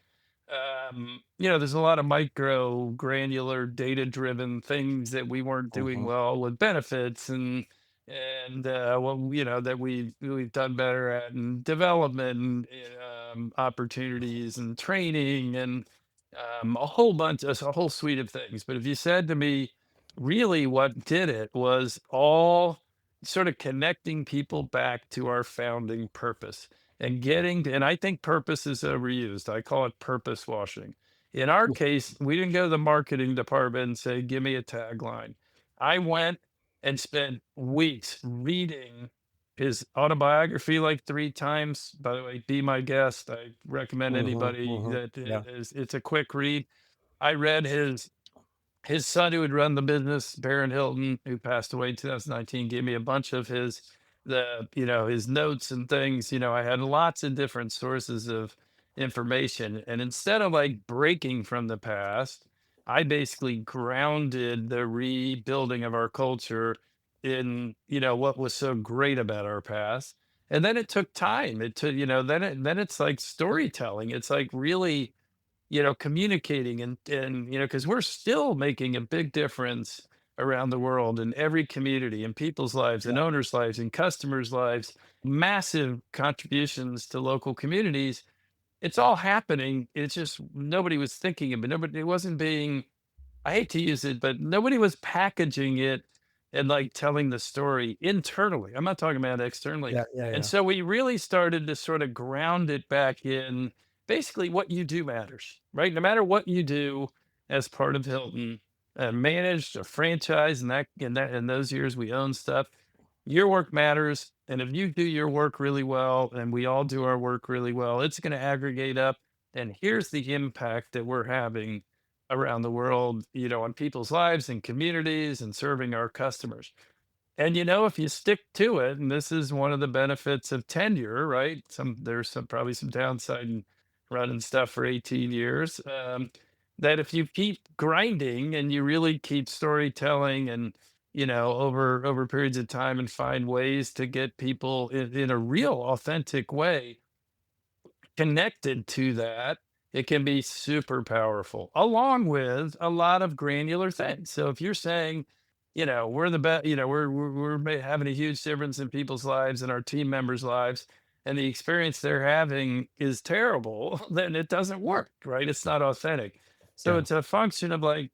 There's a lot of micro, granular, data-driven things that we weren't doing Mhm. well with benefits and well, that we've done better at, and development and opportunities and training and a whole suite of things. But if you said to me, really, what did it was all sort of connecting people back to our founding purpose and and I think purpose is overused. I call it purpose washing. In our case, we didn't go to the marketing department and say, give me a tagline. I went and spent weeks reading his autobiography like 3 times. By the way, be my guest. I recommend Mhm. anybody Mhm. that Yeah. it's a quick read. I read his son who had run the business, Baron Hilton, who passed away in 2019, gave me a bunch of his notes and things. I had lots of different sources of information. And instead of like breaking from the past, I basically grounded the rebuilding of our culture in, what was so great about our past. And then it took time. It took, then it's like storytelling. It's like really communicating and because we're still making a big difference around the world in every community, in people's lives Yeah. and owners' lives and customers' lives, massive contributions to local communities. It's all happening. It's just nobody was thinking of it. Nobody, it wasn't being, I hate to use it, but nobody was packaging it and like telling the story internally. I'm not talking about externally. Yeah. Yeah. And Yeah. so we really started to sort of ground it back in basically what you do matters, right? No matter what you do as part of Hilton, managed a franchise, and that in those years we owned stuff. Your work matters, and if you do your work really well, and we all do our work really well, it's going to aggregate up. And here's the impact that we're having around the world, on people's lives and communities and serving our customers. And if you stick to it, and this is one of the benefits of tenure, right? There's probably some downside in running stuff for 18 years. That if you keep grinding and you really keep storytelling and over periods of time and find ways to get people in a real authentic way connected to that, it can be super powerful, along with a lot of granular things. So if you're saying, we're the best, we're having a huge difference in people's lives and our team members' lives, and the experience they're having is terrible, then it doesn't work, right? It's not authentic. So Yeah. it's a function of like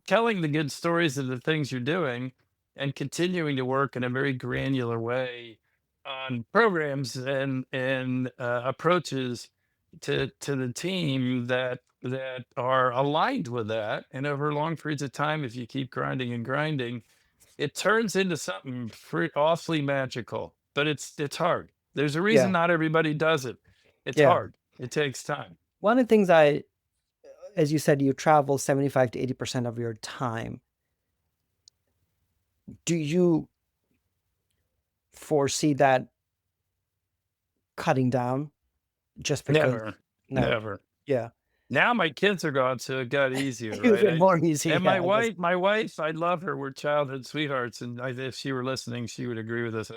telling the good stories of the things you're doing and continuing to work in a very granular way on programs and approaches to the team that are aligned with that. And over long periods of time, if you keep grinding and grinding, it turns into something awfully magical. But it's hard. There's a reason Yeah. not everybody does it. It's Yeah. hard. It takes time. One of the things as you said, you travel 75 to 80% of your time. Do you foresee that cutting down just because Never, no. never. Yeah. Now my kids are gone, so it got easier, right? Even more easy. And Yeah, I guess. my wife, I love her. We're childhood sweethearts, and if she were listening, she would agree with us.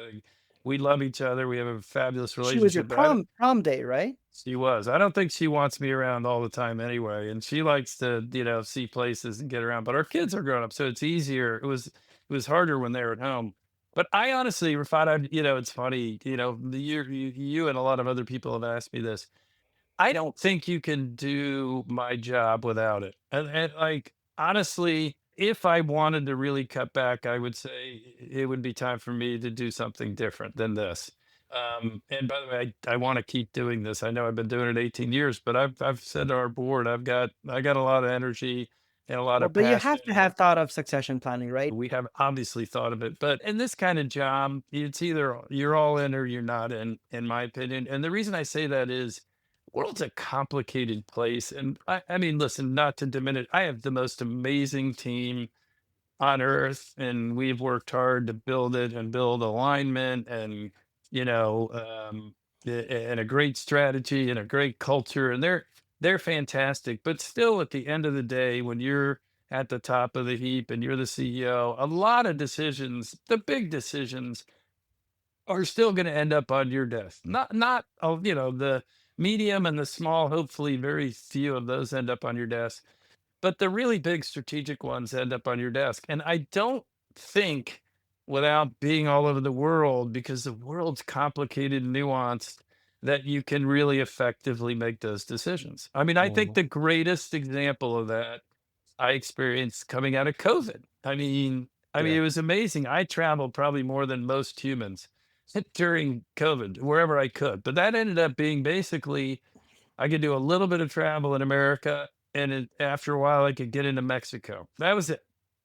We love each other. We have a fabulous She was your relationship. But I, prom date, right? she was. I don't think she wants me around all the time anyway, and she likes to, see places and get around. But our kids are grown up, so it's easier. It was harder when they were at home. But I honestly, Rafat, it's funny. You and a lot of other people have asked me this. I don't think you can do my job without it. And like honestly, if I wanted to really cut back, I would say it would be time for me to do something different than this. And by the way, I want to keep doing this. I know I've been doing it 18 years, but I've said to our board, I got a lot of energy and a lot Well, of but you passion. have to have thought of succession planning, right? We have obviously thought of it, but in this kind of job, it's either you're all in or you're not in my opinion. And the reason I say that is, world's a complicated place. And I mean, listen, not to diminish, I have the most amazing team on earth, and we've worked hard to build it and build alignment and you know um, and a great strategy and a great culture, and they're fantastic. But still, at the end of the day, when you're at the top of the heap and you're the CEO, a lot of decisions, the big decisions, are still going to end up on your desk. Not the medium and the small. Hopefully, very few of those end up on your desk, but the really big strategic ones end up on your desk. And I don't think, without being all over the world, because the world's complicated and nuanced, that you can really effectively make those decisions. I mean, I think Mhm. the greatest example of that I experienced coming out of COVID. I mean, Yeah. it was amazing. I traveled probably more than most humans during COVID, wherever I could. But that ended up being basically I could do a little bit of travel in America, and after a while, I could get into Mexico. That was it.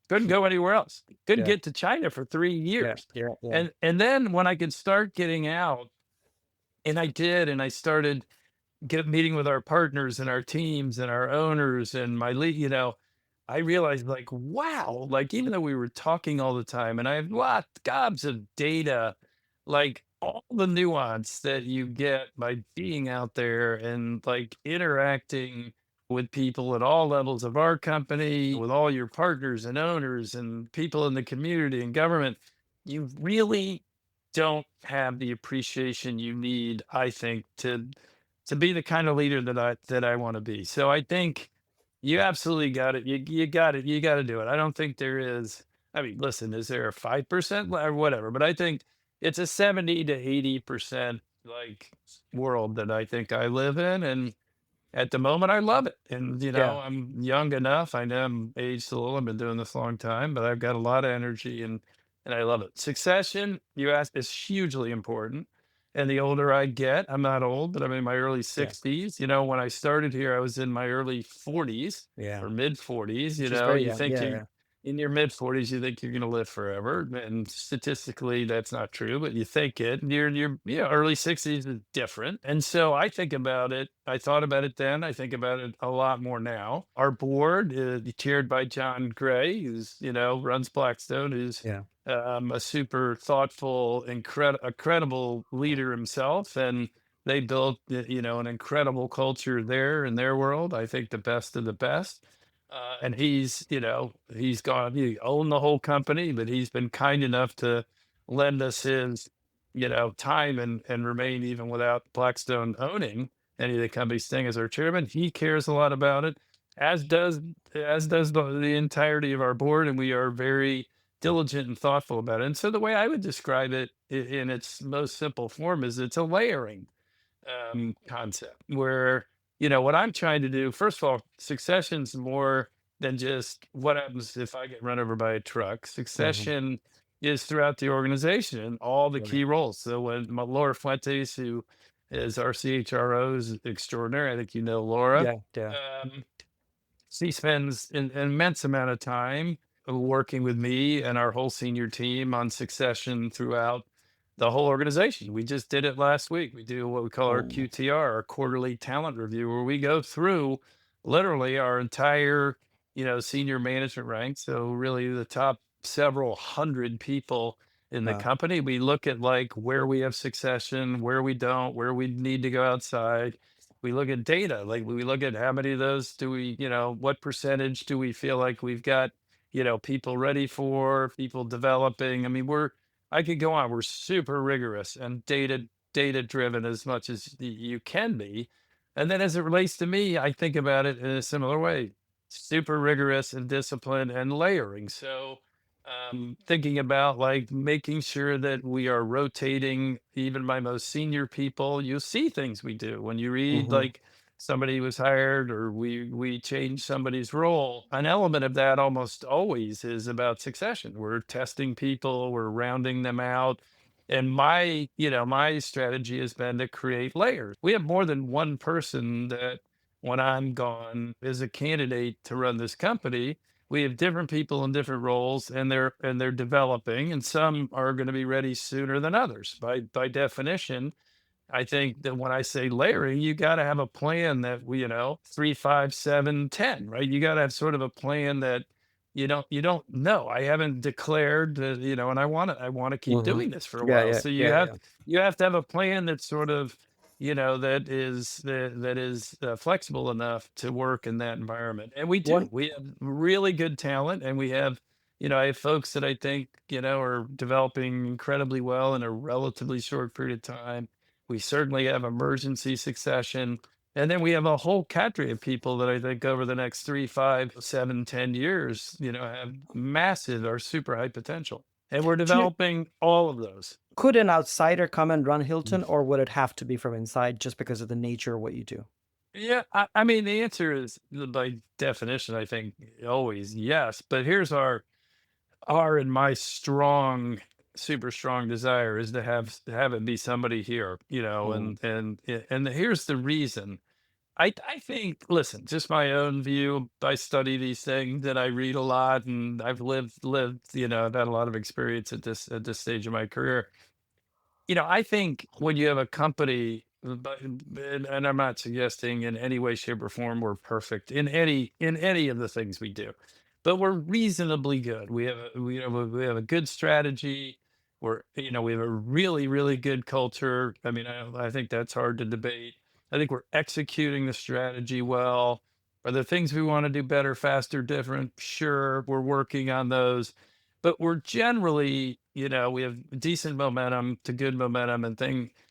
Couldn't go anywhere else. Couldn't Yeah. get to China for 3 Yeah. years. Yeah. Yeah. And then when I could start getting out, and I did, and I started get meeting with our partners and our teams and our owners and my lead, I realized like, wow, like even though we were talking all the time and I have gobs of data, like all the nuance that you get by being out there and like interacting with people at all levels of our company, with all your partners and owners and people in the community and government, you really don't have the appreciation you need, I think, to be the kind of leader that I want to be. So I think you absolutely got it. You got it. You got to do it. I don't think there is. I mean, listen, is there a 5% or whatever? But I think it's a 70 to 80% like world that I think I live in, and at the moment, I love it. And, Yeah. I'm young enough. I know I'm aged a little. I've been doing this a long time, but I've got a lot of energy and I love it. Succession, you asked, is hugely important. And the older I get, I'm not old, but I'm in my early Yeah. 60s. When I started here, I was in my early 40s Yeah. or mid 40s. Which is very You young. think Yeah. you Yeah. in your mid 40s, you think you're going to live forever. And statistically, that's not true, but you think it. And your early 60s is different. And so I think about it. I thought about it then. I think about it a lot more now. Our board is chaired by John Gray, who's, runs Blackstone, who's Yeah. a super thoughtful, a credible leader himself. And they built, an incredible culture there in their world. I think the best of the best. And he owned the whole company, but he's been kind enough to lend us his, time and remain even without Blackstone owning any of the company, staying as our chairman. He cares a lot about it, as does the entirety of our board, and we are very diligent and thoughtful about it. And so the way I would describe it in its most simple form is it's a layering concept where what I'm trying to do. First of all, succession's more than just what happens if I get run over by a truck. Mhm. Succession is throughout the organization, all the Right. key roles. So when Laura Fuentes, who is our CHRO, is extraordinary. I think Laura. Yeah. Yeah. Um, she spends an immense amount of time working with me and our whole senior team on succession throughout the whole organization. We just did it last week. We do what we call our Oh. QTR, our quarterly talent review, where we go through literally our entire, senior management ranks. So really the top several hundred people in the Wow. company. We look at like where we have succession, where we don't, where we need to go outside. We look at data, like we look at how many of those do we, what percentage do we feel like we've got, people ready for, people developing. I mean, I could go on. We're super rigorous and data driven as much as you can be. And then as it relates to me, I think about it in a similar way, super rigorous and disciplined and layering. So, thinking about like making sure that we are rotating even my most senior people. You see things we do when you read Mm-hmm. like somebody was hired or we change somebody's role. An element of that almost always is about succession. We're testing people, we're rounding them out. And my strategy has been to create layers. We have more than one person that when I'm gone is a candidate to run this company. We have different people in different roles and they're developing, and some are going to be ready sooner than others by definition. I think that when I say layering, you got to have a plan that we, 3, 5, 7, 10, right? You got to have sort of a plan that you don't know. I haven't declared that, and I want to keep Mm-hmm. doing this for a Yeah, while. yeah, So yeah, yeah. you have to have a plan that's sort of, that is flexible enough to work in that environment. And we do. One. We have really good talent, and we have, I have folks that I think, are developing incredibly well in a relatively short period of time. We certainly have emergency succession. And then we have a whole cadre of people that I think over the next 3, 5, 7, 10 years, have massive or super high potential. And we're Do you, developing all of those. could an outsider come and run Mm. Hilton, or would it have to be from inside just because of the nature of what you do? Yeah, I mean, the answer is by definition, I think always yes. But here's our and my strong, super strong desire is to have it be somebody here, Mm. and here's the reason. I think, listen, just my own view. I study these things and I read a lot, and I've lived. I've had a lot of experience at this stage of my career. I think when you have a company, and I'm not suggesting in any way, shape, or form we're perfect in any of the things we do, but we're reasonably good. We have a good strategy. We have a really really good culture. I mean, I think that's hard to debate. I think we're executing the strategy well. Are there things we want to do better, faster, different? Sure, we're working on those, but we're generally, we have decent momentum to good momentum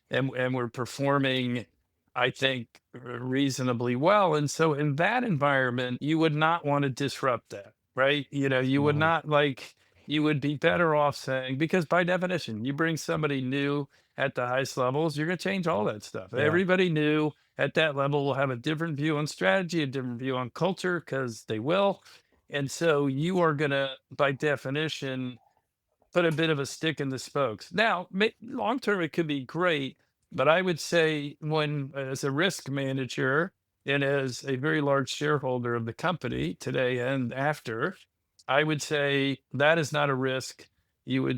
and we're performing, I think, reasonably well. And so in that environment, you would not want to disrupt that, right? You would Mhm. not like, you would be better off saying, because by definition, you bring somebody new at the highest levels, you're going to change all that stuff. Yeah. Everybody new at that level will have a different view on strategy, a different view on culture, because they will. And so you are going to, by definition, put a bit of a stick in the spokes. Now, long term, it could be great, but I would say, when, as a risk manager and as a very large shareholder of the company today and after, I would say that is not a risk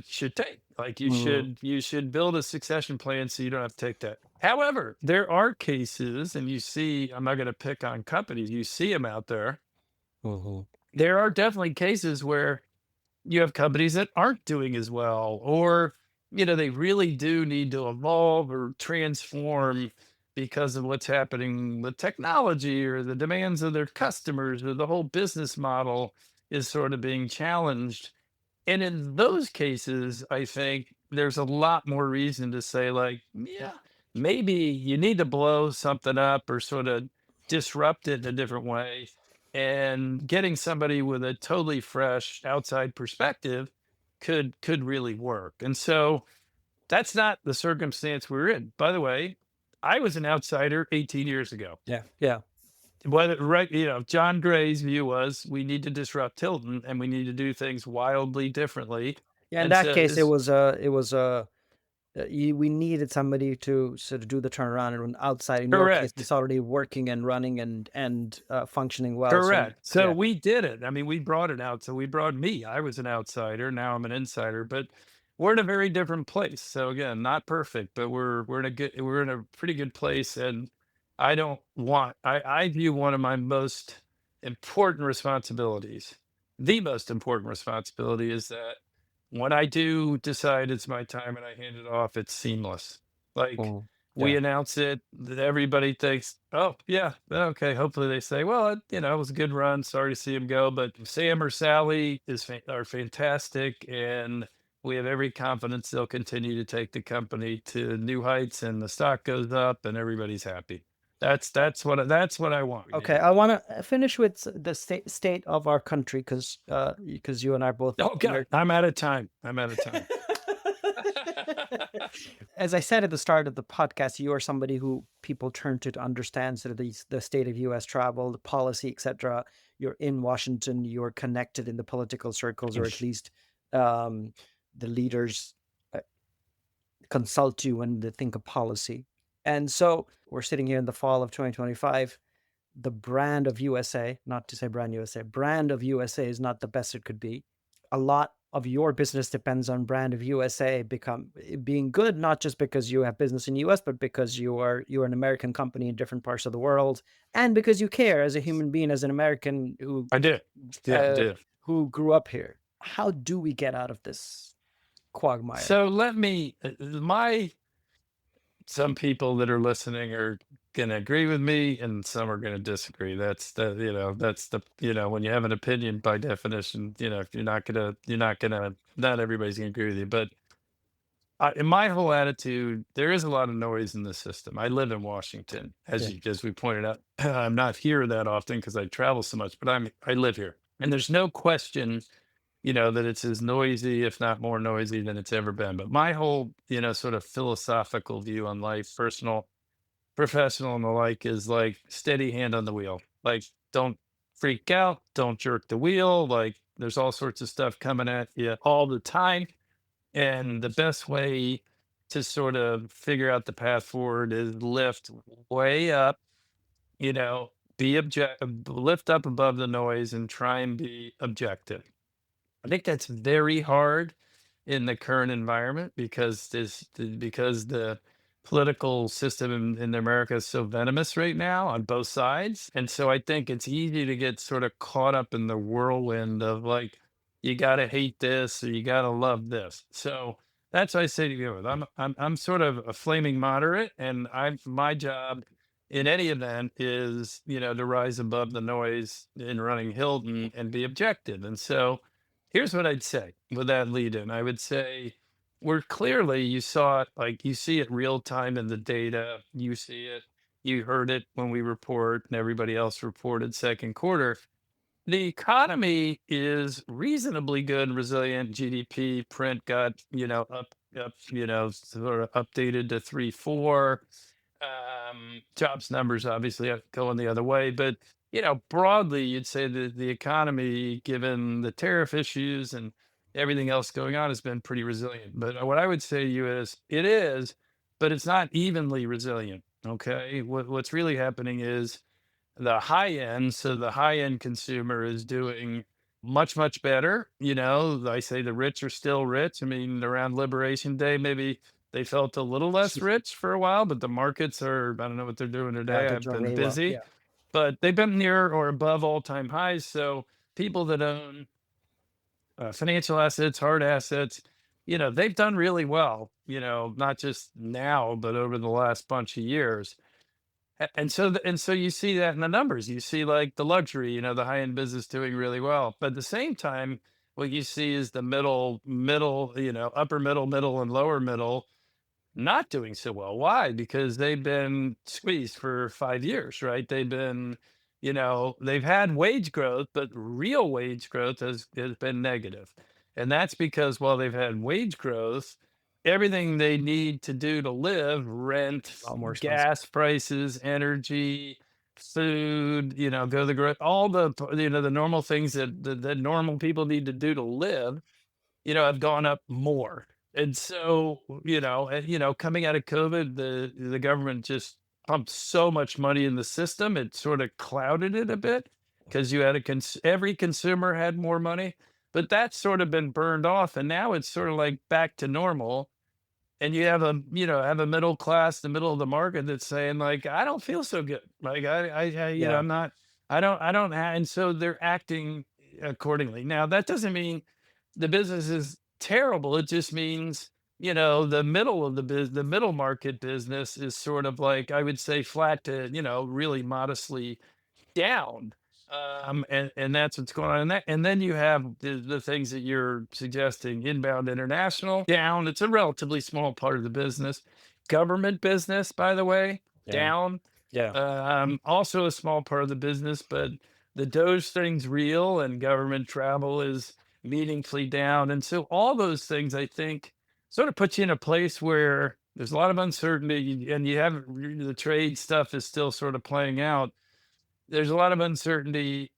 should take. Like Mhm. you should build a succession plan so you don't have to take that. However, there are cases, and you see, I'm not going to pick on companies, you see them out there. Mhm. There are definitely cases where you have companies that aren't doing as well, or they really do need to evolve or transform because of what's happening with technology or the demands of their customers, or the whole business model is sort of being challenged. And in those cases, I think there's a lot more reason to say, like, yeah, maybe you need to blow something up or sort of disrupt it in a different way. And getting somebody with a totally fresh outside perspective could really work. And so that's not the circumstance we're in. By the way, I was an outsider 18 years ago. Yeah. Yeah. Whether right, John Gray's view was we need to disrupt Hilton and we need to do things wildly differently. Yeah. In And that so case, this we needed somebody to sort of do the turnaround, and outside. In your case, correct. it's already working and running and functioning well. So Correct. So yeah. we did it. I mean, we brought it out. So we brought me. I was an outsider. Now I'm an insider, but we're in a very different place. So again, not perfect, but we're in a pretty good place. And I view one of my most important responsibilities, the most important responsibility is that when I do decide it's my time and I hand it off, it's seamless. Like Mm, we yeah. announce it, that everybody thinks, "Oh, yeah, okay." Hopefully they say, "Well, it was a good run. Sorry to see him go, but Sam or Sally are fantastic, and we have every confidence they'll continue to take the company to new heights, and the stock goes up, and everybody's happy." That's what I want. Okay, I want to finish with the state of our country because you and I are both Oh God, I'm out of time. I'm out of time. As I said at the start of the podcast, you are somebody who people turn to understand sort of the state of U.S. travel, the policy, etc. You're in Washington. You're connected in the political circles, or at least um, the leaders uh, consult you when they think of policy. And so we're sitting here in the fall of 2025. The brand of USA, not to say brand USA, brand of USA is not the best it could be. A lot of your business depends on brand of USA being good, not just because you have business in the US, but because you're an American company in different parts of the world, and because you care as a human being, as an American I did. Yeah, I did. who grew up here. How do we get out of this quagmire? So let me, some people that are listening are going to agree with me and some are going to disagree. When you have an opinion by definition, not everybody's going to agree with you. But in my whole attitude, there is a lot of noise in the system. I live in Washington, Yeah. as we pointed out. I'm not here that often because I travel so much, but I live here. And there's no question that it's as noisy, if not more noisy than it's ever been. But my whole, sort of philosophical view on life, personal, professional, and the like, is like steady hand on the wheel. Like, don't freak out, don't jerk the wheel. Like, there's all sorts of stuff coming at you all the time. And the best way to sort of figure out the path forward is lift way up, you know, lift up above the noise and try and be objective. I think that's very hard in the current environment because the political system in America is so venomous right now on both sides. And so I think it's easy to get sort of caught up in the whirlwind of like, you gotta hate this or you gotta love this. So that's what I say to you. I'm sort of a flaming moderate, and my job in any event is to rise above the noise in running Hilton and be objective. And so here's what I'd say with that lead in. I would say we're clearly, you saw it, like you see it real time in the data. You see it, you heard it when we report and everybody else reported second quarter. The economy is reasonably good and resilient. GDP print got, sort of updated to 3.4. Jobs numbers obviously are going the other way, but broadly, you'd say that the economy, given the tariff issues and everything else going on, has been pretty resilient. But what I would say to you is, it is, but it's not evenly resilient. Okay, what's really happening is the high end. So the high end consumer is doing much, much better. I say the rich are still rich. I mean, around Liberation Day, maybe they felt a little less rich for a while, but the markets are, I don't know what they're doing Yeah, today. they're I've doing been really well. busy, Yeah. but they've been near or above all time highs. So people that own financial assets, hard assets, they've done really well, not just now, but over the last bunch of years. And so you see that in the numbers. You see like the luxury, the high end business doing really well. But at the same time, what you see is the middle, upper middle, and lower middle not doing so well. Why? Because they've been squeezed for 5 years, right? They've had wage growth, but real wage growth has been negative. And that's because while they've had wage growth, everything they need to do to live, rent, A lot more expensive. gas prices, energy, food, go to the all the normal things that normal people need to do to live, have gone up more. And so, coming out of COVID, the government just pumped so much money in the system, it sort of clouded it a bit because you had every consumer had more money, but that's sort of been burned off, and now it's sort of like back to normal. And you have a middle class, the middle of the market that's saying like, I don't feel so good. Like Yeah. I'm not, I don't, and so they're acting accordingly. Now that doesn't mean the businesses terrible. It just means, the middle of the middle market business is sort of like, I would say, flat to, really modestly down. And that's what's going on. And then you have the things that you're suggesting, inbound international down. It's a relatively small part of the business. Government business, by the way, Yeah. down. Yeah. Also a small part of the business, but the Doge thing's real and government travel is meaningfully down. And so all those things, I think, sort of put you in a place where there's a lot of uncertainty and you haven't, the trade stuff is still sort of playing out. There's a lot of uncertainty.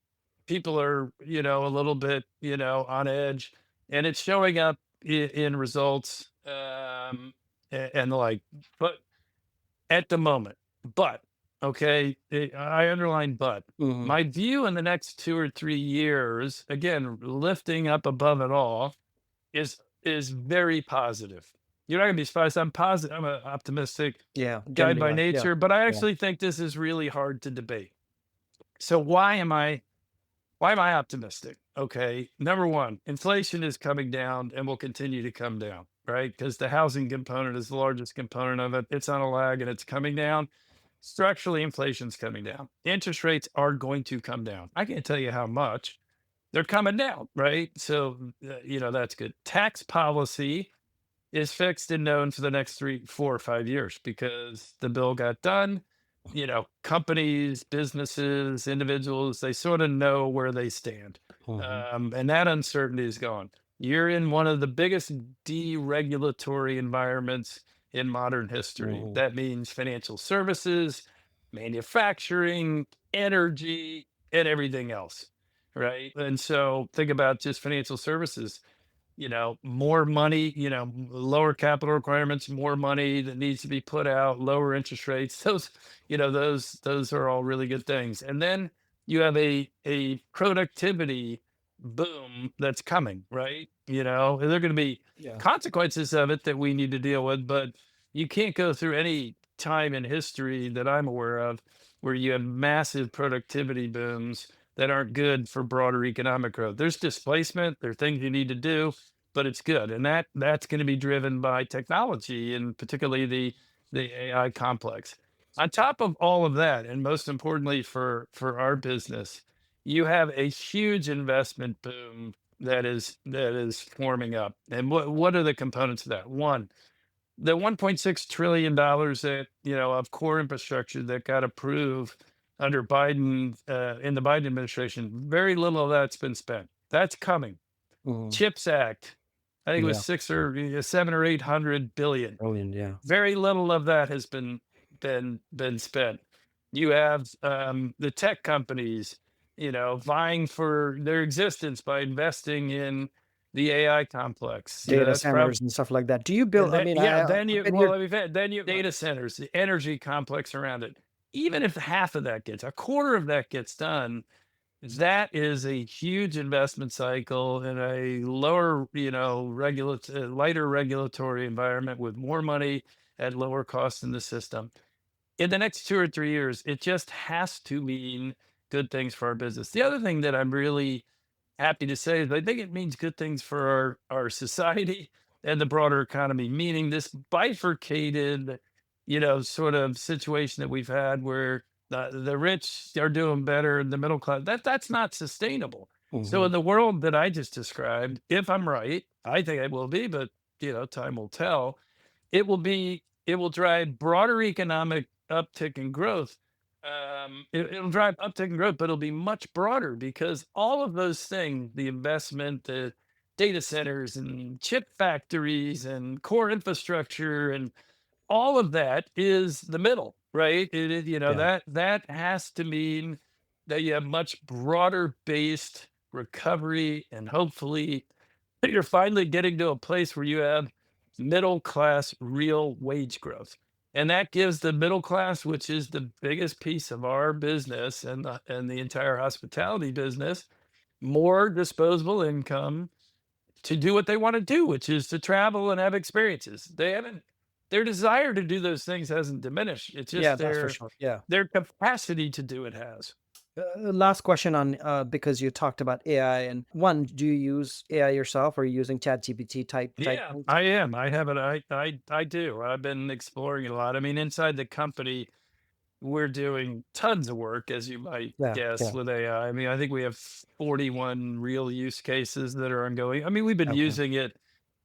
People are, a little bit, on edge, and it's showing up in results, and the like. But at the moment, but okay, I underline but. Hmm. My view in the next 2 or 3 years, again, lifting up above it all, is very positive. You're not gonna be surprised. I'm positive. I'm an optimistic Yeah. guy Generally, by right. Yeah. nature, but I Yeah. actually think this is really hard to debate. So why am I optimistic? Okay. Number one, inflation is coming down and will continue to come down, right? Because the housing component is the largest component of it. It's on a lag and it's coming down. Structurally, inflation's coming down. Interest rates are going to come down. I can't tell you how much. They're coming down, right? So, that's good. Tax policy is fixed and known for the next 3, 4, or 5 years because the bill got done. Companies, businesses, individuals, they sort of know where they stand. Hmm. And that uncertainty is gone. You're in one of the biggest deregulatory environments in modern history. Hmm. That means financial services, manufacturing, energy, and everything else. Right. And so think about just financial services, more money, lower capital requirements, more money that needs to be put out, lower interest rates. Those are all really good things. And then you have a productivity boom that's coming, right? And there are going to be Yeah. consequences of it that we need to deal with, but you can't go through any time in history that I'm aware of where you have massive productivity booms that aren't good for broader economic growth. There's displacement, there are things you need to do, but it's good. And that's going to be driven by technology and particularly the AI complex. On top of all of that, and most importantly for our business, you have a huge investment boom that is forming up. And what are the components of that? One, the $1.6 trillion that of core infrastructure that got approved under Biden, in the Biden administration, very little of that's been spent. That's coming. Hmm. Chips Act, I think it was Yeah. 7 or 800 billion. Brilliant. Yeah. Very little of that has been spent. You have the tech companies, vying for their existence by investing in the AI complex. Data That's probably. centers and stuff like that. Do you And build? I then, mean, yeah, I've then you been well, here. let me finish. Then you data centers, the energy complex around it. Even if half of that gets, a quarter of that gets done, that is a huge investment cycle in a lower, lighter regulatory environment with more money at lower cost in the system. In the next 2 or 3 years, it just has to mean good things for our business. The other thing that I'm really happy to say is I think it means good things for our society and the broader economy, meaning this bifurcated, sort of situation that we've had where the rich are doing better and the middle class, that's not sustainable. So Hmm. in the world that I just described, if I'm right, I think I will be, but time will tell. It will drive broader economic uptick in growth. It'll drive uptick in growth, but it'll be much broader because all of those things, the investment, the data centers and chip factories and core infrastructure and all of that is the middle, right? Yeah. That has to mean that you have much broader based recovery and hopefully you're finally getting to a place where you have middle class real wage growth. And that gives the middle class, which is the biggest piece of our business and the entire hospitality business, more disposable income to do what they want to do, which is to travel and have experiences. Their desire to do those things hasn't diminished. It's Yeah. just That's for their sure. Yeah. their capacity to do it has. Last question on because you talked about AI, and one, do you use AI yourself, or are you using ChatGPT type Yeah, things? I am. I have it. I do. I've been exploring it a lot. I mean, inside the company, we're doing tons of work, as you might Yeah, guess, yeah. with AI. I mean, I think we have 41 real use cases that are ongoing. I mean, we've been Okay. using it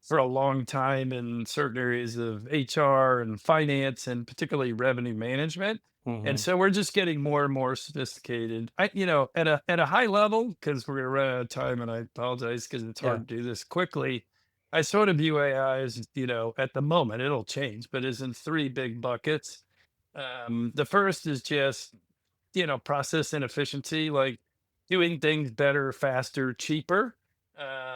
for a long time in certain areas of HR and finance and particularly revenue management. And Mm-hmm. so we're just getting more and more sophisticated. At a high level, because we're going to run out of time, and I apologize because it's Yeah. hard to do this quickly. I sort of view AI as, at the moment, it'll change, but is in three big buckets. The first is just, process inefficiency, like doing things better, faster, cheaper.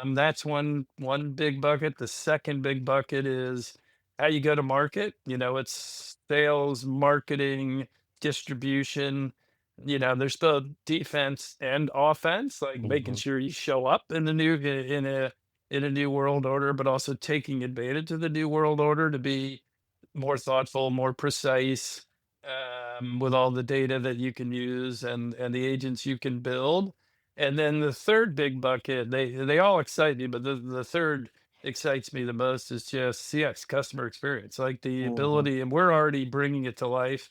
That's one big bucket. The second big bucket is how you go to market. It's sales, marketing, distribution. There's both defense and offense, like making Mm-hmm. sure you show up in a new world order, but also taking advantage of the new world order to be more thoughtful, more precise, with all the data that you can use and the agents you can build. And then the third big bucket, they all excite me, but the third excites me the most is just CX, customer experience, like the Mm-hmm. ability, and we're already bringing it to life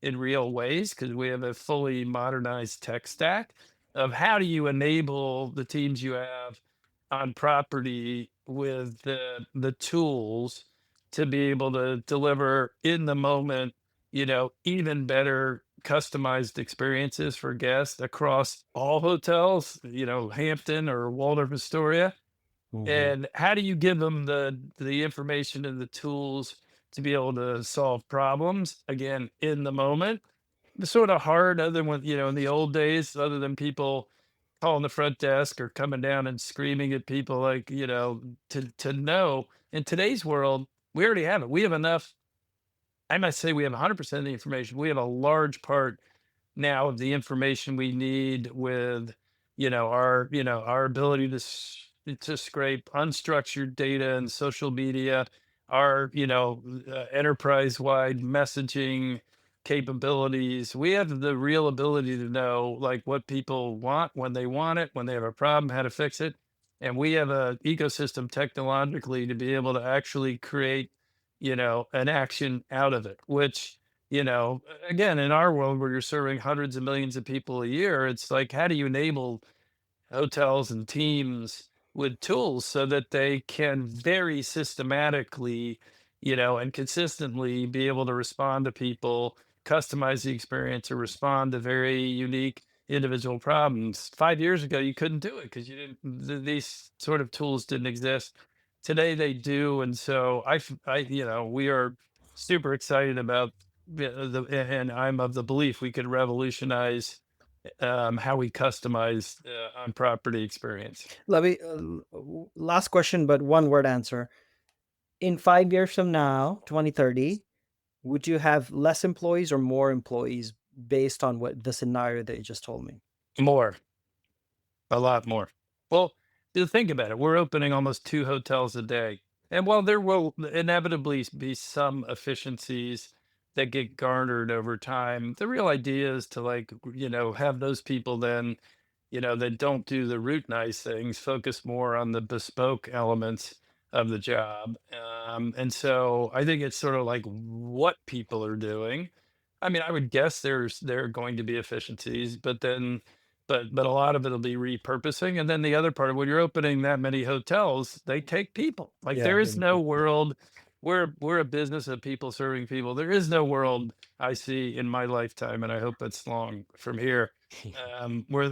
in real ways because we have a fully modernized tech stack of how do you enable the teams you have on property with the tools to be able to deliver in the moment, even better customized experiences for guests across all hotels, Hampton or Waldorf Astoria. Mm-hmm. And how do you give them the information and the tools to be able to solve problems again in the moment? It's sort of hard, other than when, in the old days, other than people calling the front desk or coming down and screaming at people, like, to know. In today's world, we already have it. We have enough. I must say we have 100% of the information. We have a large part now of the information we need with, our ability to scrape unstructured data and social media, our, enterprise wide messaging capabilities. We have the real ability to know, like, what people want, when they want it, when they have a problem, how to fix it. And we have a ecosystem technologically to be able to actually create, an action out of it, which, again, in our world where you're serving hundreds of millions of people a year, it's like, how do you enable hotels and teams with tools so that they can very systematically, and consistently be able to respond to people, customize the experience, or respond to very unique individual problems. 5 years ago, you couldn't do it because you didn't, these sort of tools didn't exist. Today they do. And so we are super excited about and I'm of the belief we could revolutionize how we customize on property experience. Let me last question, but one word answer. In 5 years from now, 2030, would you have less employees or more employees based on what the scenario that you just told me? More, a lot more. Well, to think about it, we're opening almost two hotels a day. And while there will inevitably be some efficiencies that get garnered over time, the real idea is to, like, have those people then, that don't do the route nice things, focus more on the bespoke elements of the job. And so I think it's sort of like what people are doing. I mean, I would guess there are going to be efficiencies, but then but a lot of it'll be repurposing. And then the other part, when you're opening that many hotels, they take people. Like, Yeah, there they is need no people. world. We're a business of people serving people. There is no world I see in my lifetime, and I hope it's long from here, where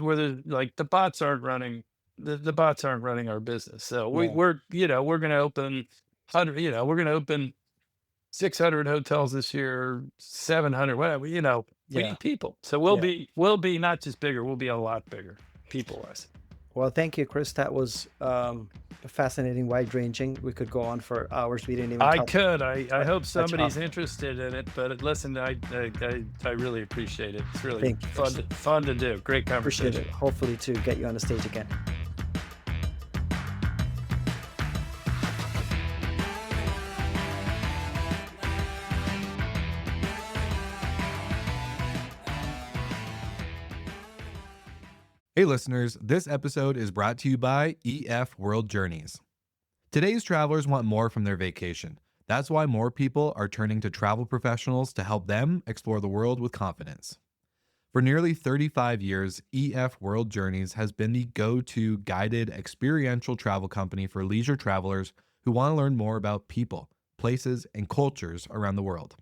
like the bots aren't running. The bots aren't running our business. So Yeah, we're going to open 100. We're going to open 600 hotels this year, 700, whatever, we yeah, need people. So we'll yeah. be not just bigger, we'll be a lot bigger people wise. Well, thank you, Chris. That was fascinating, wide ranging. We could go on for hours. We didn't even I touch could, I hope touch off. somebody's interested in it, but listen, I really appreciate it. It's really Thank you, Chris. fun to do. Great Appreciate conversation. it. Hopefully, to get you on the stage again. Hey listeners, this episode is brought to you by EF World Journeys. Today's travelers want more from their vacation. That's why more people are turning to travel professionals to help them explore the world with confidence. For nearly 35 years, EF World Journeys has been the go to guided experiential travel company for leisure travelers who want to learn more about people, places, and cultures around the world.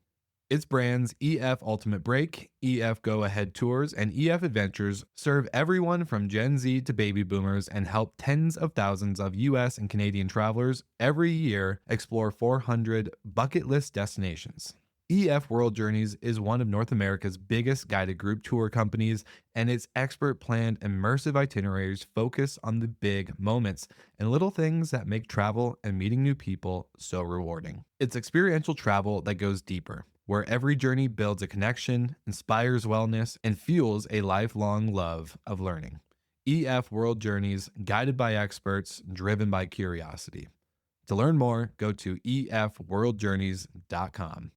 Its brands EF Ultimate Break, EF Go Ahead Tours, and EF Adventures serve everyone from Gen Z to baby boomers and help tens of thousands of US and Canadian travelers every year explore 400 bucket list destinations. EF World Journeys is one of North America's biggest guided group tour companies, and its expert planned immersive itineraries focus on the big moments and little things that make travel and meeting new people so rewarding. It's experiential travel that goes deeper, where every journey builds a connection, inspires wellness, and fuels a lifelong love of learning. EF World Journeys, guided by experts, driven by curiosity. To learn more, go to efworldjourneys.com.